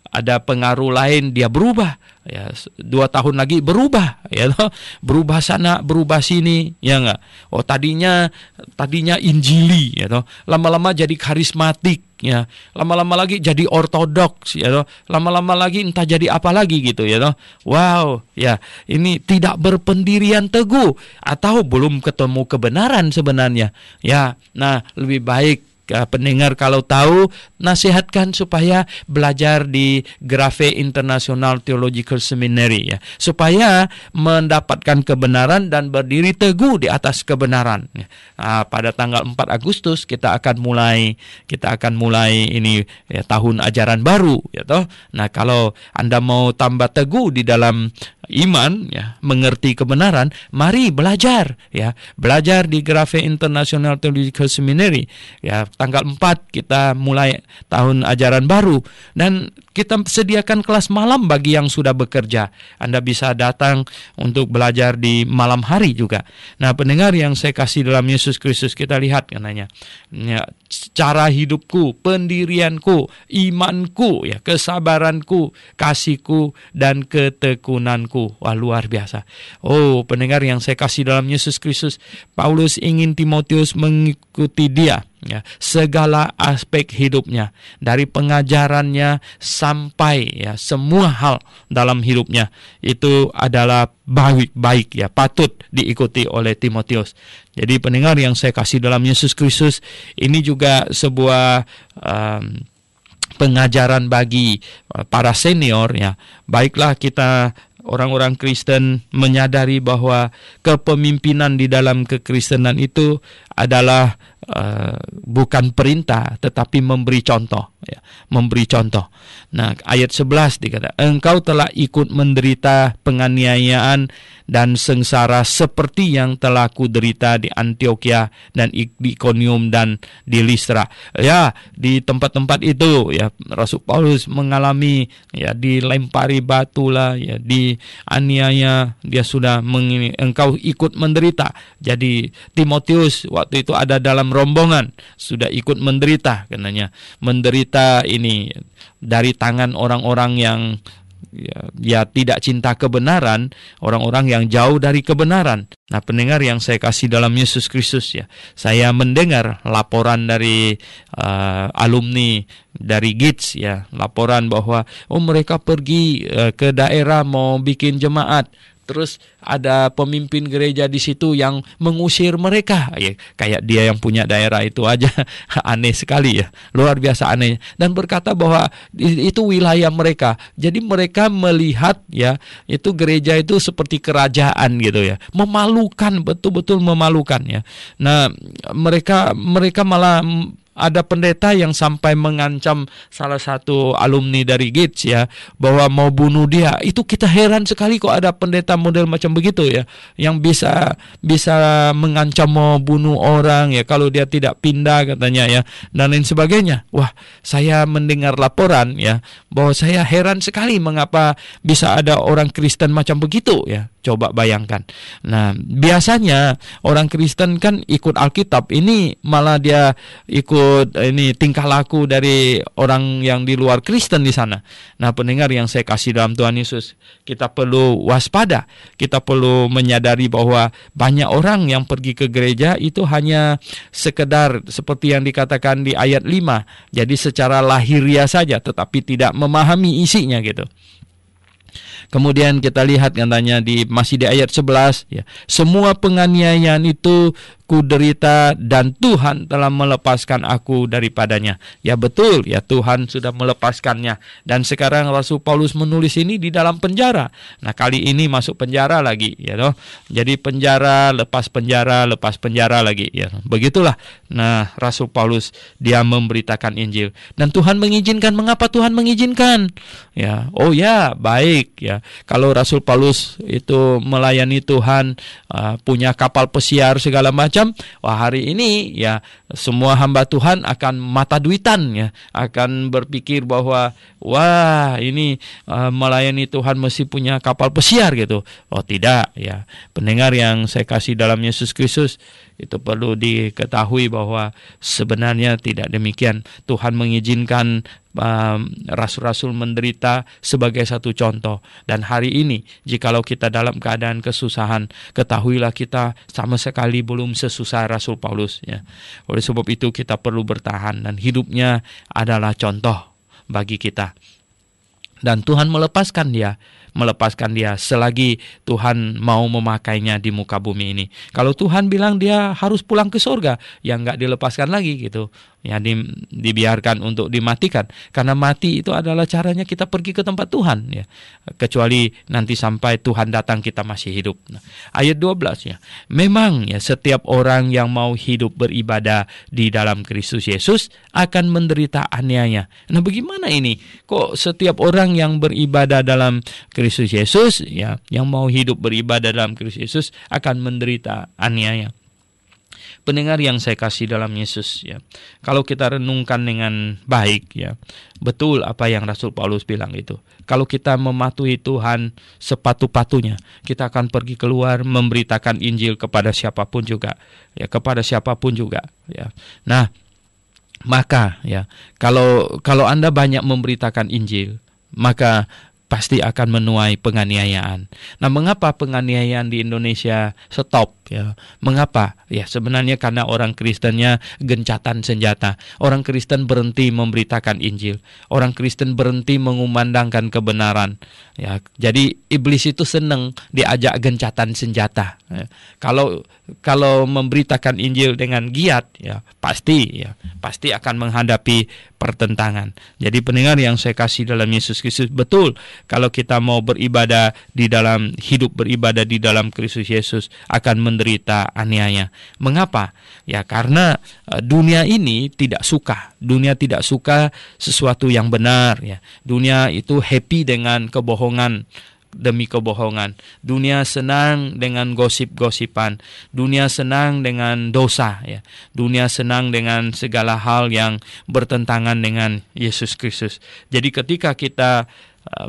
ada pengaruh lain, dia berubah. 2 tahun lagi berubah, berubah sana, berubah sini, enggak? Tadinya Injili, lama-lama jadi karismatik, lama-lama lagi jadi ortodoks, lama-lama lagi entah jadi apa lagi gitu, Wow, ini tidak berpendirian teguh atau belum ketemu kebenaran sebenarnya, Nah, lebih baik pendengar kalau tahu, nasihatkan supaya belajar di Grave International Theological Seminary supaya mendapatkan kebenaran dan berdiri teguh di atas kebenaran. Pada tanggal 4 Agustus kita akan mulai ini tahun ajaran baru, Nah, kalau Anda mau tambah teguh di dalam iman, mengerti kebenaran, mari belajar, belajar di Grave International Theological Seminary. Tanggal 4 kita mulai tahun ajaran baru, dan kita sediakan kelas malam bagi yang sudah bekerja. Anda bisa datang untuk belajar di malam hari juga. Nah, pendengar yang saya kasih dalam Yesus Kristus, kita lihat katanya, cara hidupku, pendirianku, imanku, kesabaranku, kasihku, dan ketekunanku. Wah, luar biasa. Pendengar yang saya kasih dalam Yesus Kristus, Paulus ingin Timotius mengikuti dia, segala aspek hidupnya, dari pengajarannya sampai semua hal dalam hidupnya itu adalah baik, patut diikuti oleh Timotius. Jadi pendengar yang saya kasih dalam Yesus Kristus, ini juga sebuah pengajaran bagi para senior, Baiklah kita orang-orang Kristen menyadari bahwa kepemimpinan di dalam kekristenan itu adalah bukan perintah, tetapi memberi contoh, memberi contoh. Nah, ayat 11 dikatakan, engkau telah ikut menderita penganiayaan dan sengsara seperti yang telah kuderita di Antioquia dan di Iconium dan di Listra. Di tempat-tempat itu Rasul Paulus mengalami dilempari batu lah, dianiaya, dia sudah engkau ikut menderita. Jadi Timotius waktu itu ada dalam rombongan, sudah ikut menderita, katanya menderita ini dari tangan orang-orang yang tidak cinta kebenaran, orang-orang yang jauh dari kebenaran. Nah, pendengar yang saya kasih dalam Yesus Kristus, saya mendengar laporan dari alumni dari GITS, laporan bahwa mereka pergi ke daerah mau bikin jemaat. Terus ada pemimpin gereja di situ yang mengusir mereka. Kayak dia yang punya daerah itu aja aneh sekali, luar biasa aneh. Dan berkata bahwa itu wilayah mereka. Jadi mereka melihat itu gereja itu seperti kerajaan gitu, memalukan, betul-betul memalukan, Nah, mereka malah ada pendeta yang sampai mengancam salah satu alumni dari GITS bahwa mau bunuh dia. Itu kita heran sekali kok ada pendeta model macam begitu yang bisa mengancam mau bunuh orang kalau dia tidak pindah katanya dan lain sebagainya. Wah, saya mendengar laporan bahwa saya heran sekali mengapa bisa ada orang Kristen macam begitu Coba bayangkan. Nah, biasanya orang Kristen kan ikut Alkitab, ini malah dia ikut ini tingkah laku dari orang yang di luar Kristen di sana. Nah, pendengar yang saya kasih dalam Tuhan Yesus, kita perlu waspada. Kita perlu menyadari bahwa banyak orang yang pergi ke gereja itu hanya sekedar seperti yang dikatakan di ayat 5. Jadi secara lahiriah saja, tetapi tidak memahami isinya gitu. Kemudian kita lihat katanya masih di ayat 11 semua penganiayaan itu aku derita dan Tuhan telah melepaskan aku daripadanya. Ya betul, ya Tuhan sudah melepaskannya. Dan sekarang Rasul Paulus menulis ini di dalam penjara. Nah, kali ini masuk penjara lagi, ya toh. Jadi penjara, lepas penjara lagi, ya. Begitulah. Nah, Rasul Paulus dia memberitakan Injil dan Tuhan mengizinkan. Mengapa Tuhan mengizinkan? Ya, oh ya, baik ya. Kalau Rasul Paulus itu melayani Tuhan, punya kapal pesiar segala macam, wah hari ini ya semua hamba Tuhan akan mata duitan ya, akan berpikir bahwa wah ini melayani Tuhan mesti punya kapal pesiar gitu. Oh tidak ya, pendengar yang saya kasih dalam Yesus Kristus, itu perlu diketahui bahwa sebenarnya tidak demikian. Tuhan mengizinkan rasul-rasul menderita sebagai satu contoh. Dan hari ini jikalau kita dalam keadaan kesusahan, ketahuilah kita sama sekali belum sesusah Rasul Paulus ya. Oleh sebab itu kita perlu bertahan, dan hidupnya adalah contoh bagi kita. Dan Tuhan melepaskan dia selagi Tuhan mau memakainya di muka bumi ini. Kalau Tuhan bilang dia harus pulang ke surga, ya nggak dilepaskan lagi gitu. Ya dibiarkan untuk dimatikan. Karena mati itu adalah caranya kita pergi ke tempat Tuhan ya. Kecuali nanti sampai Tuhan datang kita masih hidup. Nah, ayat 12 ya. Memang ya setiap orang yang mau hidup beribadah di dalam Kristus Yesus akan menderita aniaya. Nah, bagaimana ini? Kok setiap orang yang beribadah dalam Kristus Yesus ya, yang mau hidup beribadah dalam Kristus Yesus akan menderita aniaya? Pendengar yang saya kasih dalam Yesus ya, kalau kita renungkan dengan baik ya, betul apa yang Rasul Paulus bilang itu. Kalau kita mematuhi Tuhan sepatu-patunya, kita akan pergi keluar memberitakan Injil kepada siapapun juga ya, ya. Nah, maka ya, kalau Anda banyak memberitakan Injil, maka pasti akan menuai penganiayaan. Nah, mengapa penganiayaan di Indonesia stop ya? Mengapa? Ya, sebenarnya karena orang Kristennya gencatan senjata. Orang Kristen berhenti memberitakan Injil. Orang Kristen berhenti mengumandangkan kebenaran. Ya, jadi iblis itu senang diajak gencatan senjata. Ya. Kalau memberitakan Injil dengan giat ya, pasti akan menghadapi pertentangan. Jadi pendengar yang saya kasih dalam Yesus Kristus, betul kalau kita mau beribadah di dalam Kristus Yesus akan menderita aniaya. Mengapa? Ya karena dunia ini tidak suka sesuatu yang benar ya. Dunia itu happy dengan kebohongan demi kebohongan. Dunia senang dengan gosip-gosipan. Dunia senang dengan dosa ya. Dunia senang dengan segala hal yang bertentangan dengan Yesus Kristus. Jadi ketika kita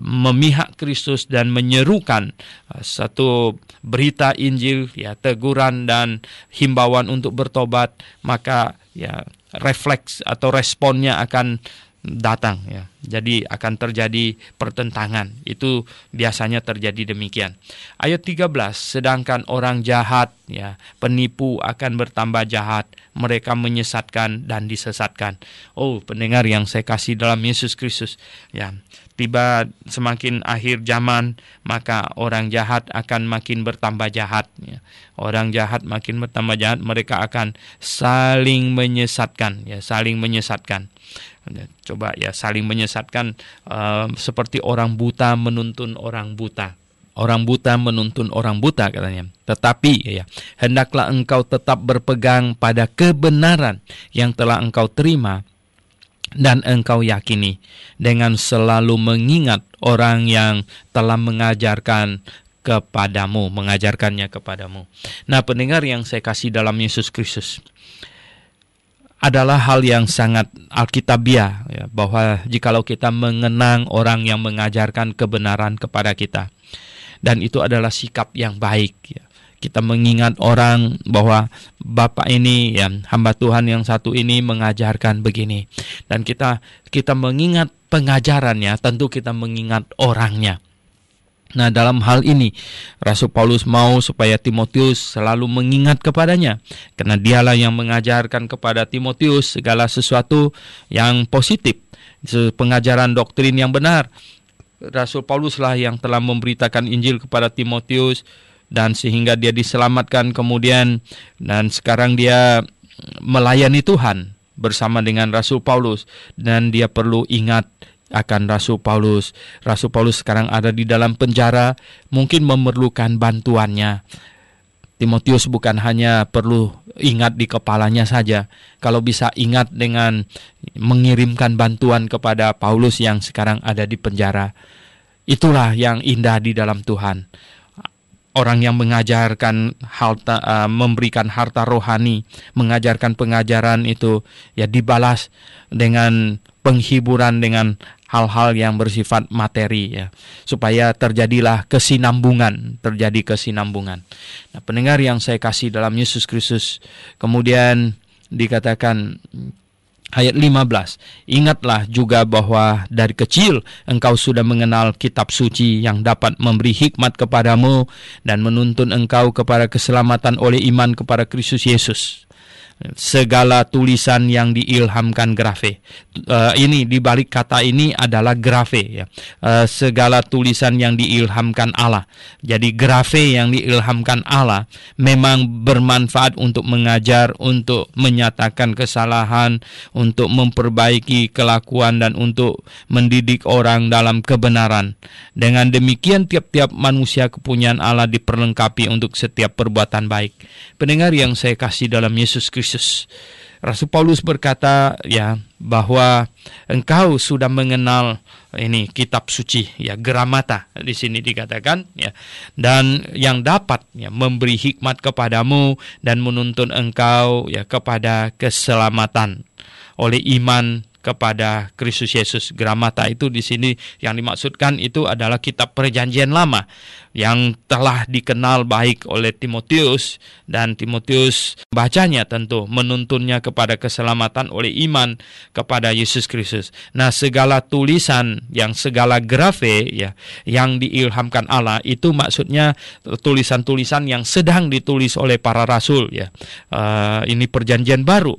memihak Kristus dan menyerukan satu berita Injil ya, teguran dan himbauan untuk bertobat, maka ya refleks atau responnya akan datang ya. Jadi akan terjadi pertentangan. Itu biasanya terjadi demikian. Ayat 13, sedangkan orang jahat ya, penipu akan bertambah jahat, mereka menyesatkan dan disesatkan. Oh, pendengar yang saya kasih dalam Yesus Kristus ya, tiba semakin akhir zaman, maka orang jahat akan makin bertambah jahat ya. Orang jahat makin bertambah jahat, mereka akan saling menyesatkan ya, saling menyesatkan. Coba ya, saling menyesatkan seperti orang buta menuntun orang buta. Orang buta menuntun orang buta katanya. Tetapi ya, hendaklah engkau tetap berpegang pada kebenaran yang telah engkau terima dan engkau yakini, dengan selalu mengingat orang yang telah mengajarkannya kepadamu. Nah, pendengar yang saya kasih dalam Yesus Kristus, adalah hal yang sangat alkitabiah ya, bahwa jikalau kita mengenang orang yang mengajarkan kebenaran kepada kita, dan itu adalah sikap yang baik ya. Kita mengingat orang bahwa Bapak ini ya, hamba Tuhan yang satu ini mengajarkan begini, dan kita mengingat pengajarannya, tentu kita mengingat orangnya. Nah, dalam hal ini Rasul Paulus mau supaya Timotius selalu mengingat kepadanya, karena dialah yang mengajarkan kepada Timotius segala sesuatu yang positif, pengajaran doktrin yang benar. Rasul Pauluslah yang telah memberitakan Injil kepada Timotius dan sehingga dia diselamatkan kemudian, dan sekarang dia melayani Tuhan bersama dengan Rasul Paulus. Dan dia perlu ingat akan Rasul Paulus. Rasul Paulus sekarang ada di dalam penjara, mungkin memerlukan bantuannya. Timotius bukan hanya perlu ingat di kepalanya saja, kalau bisa ingat dengan mengirimkan bantuan kepada Paulus yang sekarang ada di penjara. Itulah yang indah di dalam Tuhan. Orang yang mengajarkan memberikan harta rohani, mengajarkan pengajaran itu ya dibalas dengan penghiburan, dengan hal-hal yang bersifat materi ya, supaya terjadilah kesinambungan, Nah, pendengar yang saya kasih dalam Yesus Kristus, kemudian dikatakan ayat 15, ingatlah juga bahwa dari kecil engkau sudah mengenal kitab suci yang dapat memberi hikmat kepadamu dan menuntun engkau kepada keselamatan oleh iman kepada Kristus Yesus. Segala tulisan yang diilhamkan grafe. Ini di balik kata ini adalah grafe ya. Segala tulisan yang diilhamkan Allah. Jadi grafe yang diilhamkan Allah memang bermanfaat untuk mengajar, untuk menyatakan kesalahan, untuk memperbaiki kelakuan dan untuk mendidik orang dalam kebenaran. Dengan demikian tiap-tiap manusia kepunyaan Allah diperlengkapi untuk setiap perbuatan baik. Pendengar yang saya kasih dalam Yesus Kristus, Rasul Paulus berkata ya bahwa engkau sudah mengenal ini kitab suci ya, gramata di sini dikatakan ya, dan yang dapat ya memberi hikmat kepadamu dan menuntun engkau ya kepada keselamatan oleh iman kepada Kristus Yesus. Gramata itu di sini yang dimaksudkan itu adalah kitab Perjanjian Lama yang telah dikenal baik oleh Timotius, dan Timotius bacanya tentu menuntunnya kepada keselamatan oleh iman kepada Yesus Kristus. Nah, segala tulisan yang segala grafe ya yang diilhamkan Allah itu maksudnya tulisan-tulisan yang sedang ditulis oleh para rasul ya. Ini Perjanjian Baru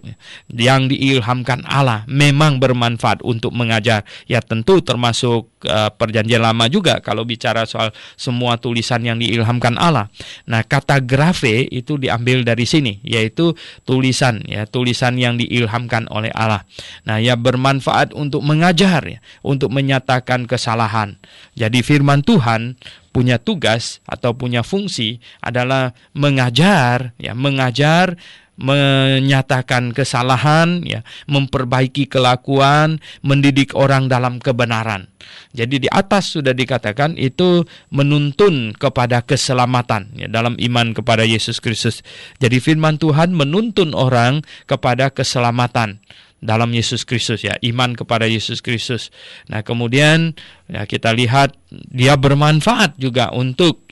yang diilhamkan Allah memang bermanfaat untuk mengajar. Ya tentu termasuk Perjanjian Lama juga kalau bicara soal semua tulisan yang diilhamkan Allah. Nah, kata grafe itu diambil dari sini, yaitu tulisan ya, tulisan yang diilhamkan oleh Allah. Nah, ya bermanfaat untuk mengajar ya, untuk menyatakan kesalahan. Jadi firman Tuhan punya tugas atau punya fungsi adalah mengajar ya, menyatakan kesalahan ya, memperbaiki kelakuan, mendidik orang dalam kebenaran. Jadi di atas sudah dikatakan itu menuntun kepada keselamatan ya, dalam iman kepada Yesus Kristus. Jadi firman Tuhan menuntun orang kepada keselamatan dalam Yesus Kristus ya, iman kepada Yesus Kristus. Nah, kemudian ya kita lihat dia bermanfaat juga untuk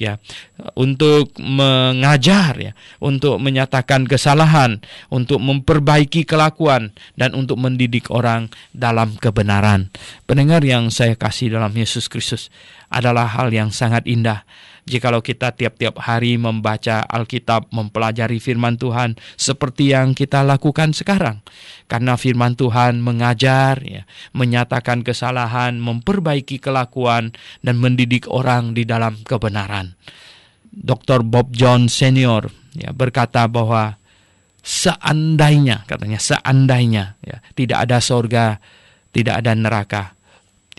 mengajar ya, untuk menyatakan kesalahan, untuk memperbaiki kelakuan dan untuk mendidik orang dalam kebenaran. Pendengar yang saya kasih dalam Yesus Kristus, adalah hal yang sangat indah jikalau kita tiap-tiap hari membaca Alkitab, mempelajari firman Tuhan seperti yang kita lakukan sekarang. Karena firman Tuhan mengajar, ya, menyatakan kesalahan, memperbaiki kelakuan, dan mendidik orang di dalam kebenaran. Dr. Bob Jones Senior ya, berkata bahwa seandainya ya, tidak ada sorga, tidak ada neraka,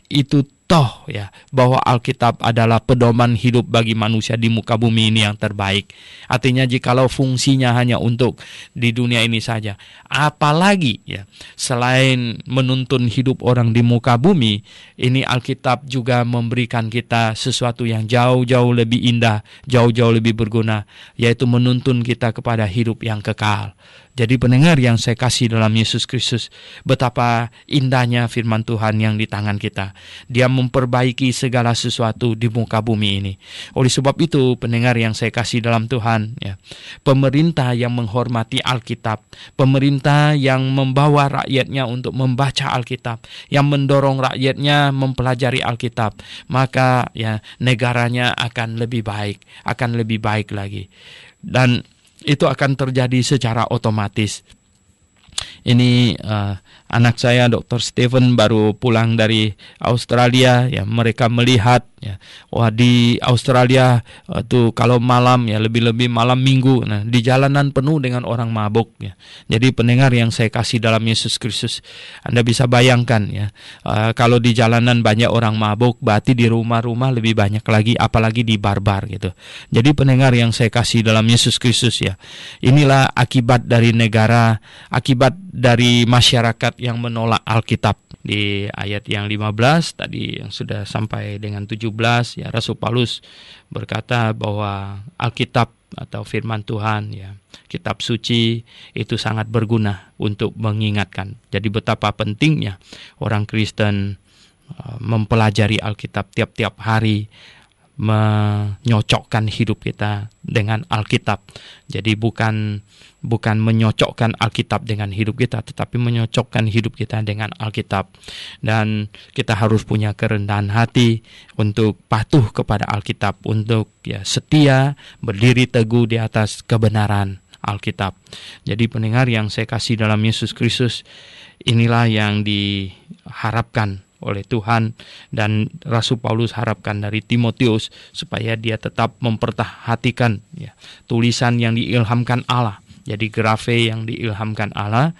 itu toh ya bahwa Alkitab adalah pedoman hidup bagi manusia di muka bumi ini yang terbaik. Artinya jikalau fungsinya hanya untuk di dunia ini saja, apalagi ya selain menuntun hidup orang di muka bumi, ini Alkitab juga memberikan kita sesuatu yang jauh-jauh lebih indah, jauh-jauh lebih berguna, yaitu menuntun kita kepada hidup yang kekal. Jadi pendengar yang saya kasih dalam Yesus Kristus, betapa indahnya firman Tuhan yang di tangan kita. Dia memperbaiki segala sesuatu di muka bumi ini. Oleh sebab itu, pendengar yang saya kasih dalam Tuhan, ya, pemerintah yang menghormati Alkitab, pemerintah yang membawa rakyatnya untuk membaca Alkitab, yang mendorong rakyatnya mempelajari Alkitab, maka ya negaranya akan lebih baik lagi. Dan itu akan terjadi secara otomatis. Ini Anak saya Dr. Stephen baru pulang dari Australia, ya mereka melihat ya, wah di Australia tuh kalau malam ya lebih-lebih malam minggu, nah di jalanan penuh dengan orang mabuk ya. Jadi pendengar yang saya kasih dalam Yesus Kristus, Anda bisa bayangkan ya, kalau di jalanan banyak orang mabuk, berarti di rumah-rumah lebih banyak lagi, apalagi di bar-bar gitu. Jadi pendengar yang saya kasih dalam Yesus Kristus ya, inilah akibat dari negara, akibat dari masyarakat yang menolak Alkitab. Di ayat yang 15 tadi yang sudah sampai dengan 17 ya, Rasul Paulus berkata bahwa Alkitab atau firman Tuhan ya, kitab suci itu sangat berguna untuk mengingatkan. Jadi betapa pentingnya orang Kristen mempelajari Alkitab tiap-tiap hari, menyocokkan hidup kita dengan Alkitab. Jadi bukan menyocokkan Alkitab dengan hidup kita, tetapi menyocokkan hidup kita dengan Alkitab. Dan kita harus punya kerendahan hati untuk patuh kepada Alkitab, untuk ya setia berdiri teguh di atas kebenaran Alkitab. Jadi pendengar yang saya kasih dalam Yesus Kristus, inilah yang diharapkan oleh Tuhan dan Rasul Paulus harapkan dari Timotius, supaya dia tetap memperhatikan ya, tulisan yang diilhamkan Allah. Jadi grafe yang diilhamkan Allah,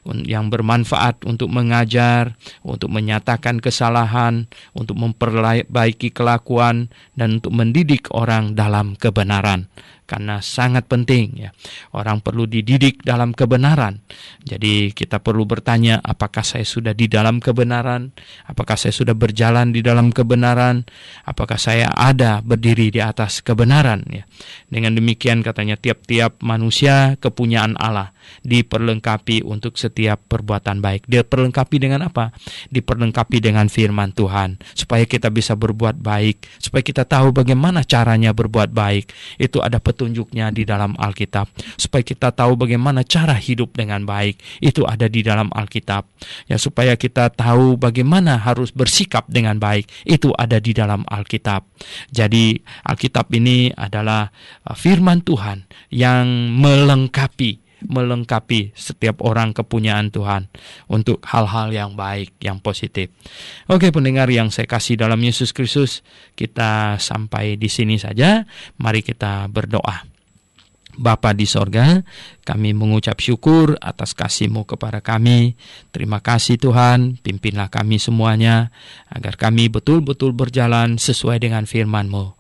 yang bermanfaat untuk mengajar, untuk menyatakan kesalahan, untuk memperbaiki kelakuan, dan untuk mendidik orang dalam kebenaran. Karena sangat penting ya, orang perlu dididik dalam kebenaran. Jadi kita perlu bertanya, apakah saya sudah di dalam kebenaran? Apakah saya sudah berjalan di dalam kebenaran? Apakah saya ada berdiri di atas kebenaran ya? Dengan demikian katanya tiap-tiap manusia kepunyaan Allah diperlengkapi untuk setiap perbuatan baik. Diperlengkapi dengan apa? Diperlengkapi dengan firman Tuhan, supaya kita bisa berbuat baik, supaya kita tahu bagaimana caranya berbuat baik. Itu ada petunjuknya di dalam Alkitab. Supaya kita tahu bagaimana cara hidup dengan baik, itu ada di dalam Alkitab. Ya, supaya kita tahu bagaimana harus bersikap dengan baik, itu ada di dalam Alkitab. Jadi Alkitab ini adalah firman Tuhan yang melengkapi setiap orang kepunyaan Tuhan untuk hal-hal yang baik, yang positif. Oke pendengar yang saya kasih dalam Yesus Kristus, kita sampai di sini saja. Mari kita berdoa. Bapa di sorga, kami mengucap syukur atas kasih-Mu kepada kami. Terima kasih Tuhan, pimpinlah kami semuanya, agar kami betul-betul berjalan sesuai dengan firman-Mu,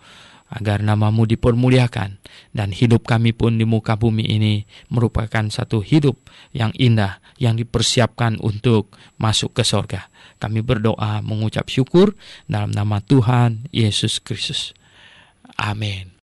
agar nama-Mu dipermuliakan, dan hidup kami pun di muka bumi ini merupakan satu hidup yang indah, yang dipersiapkan untuk masuk ke sorga. Kami berdoa mengucap syukur dalam nama Tuhan Yesus Kristus. Amin.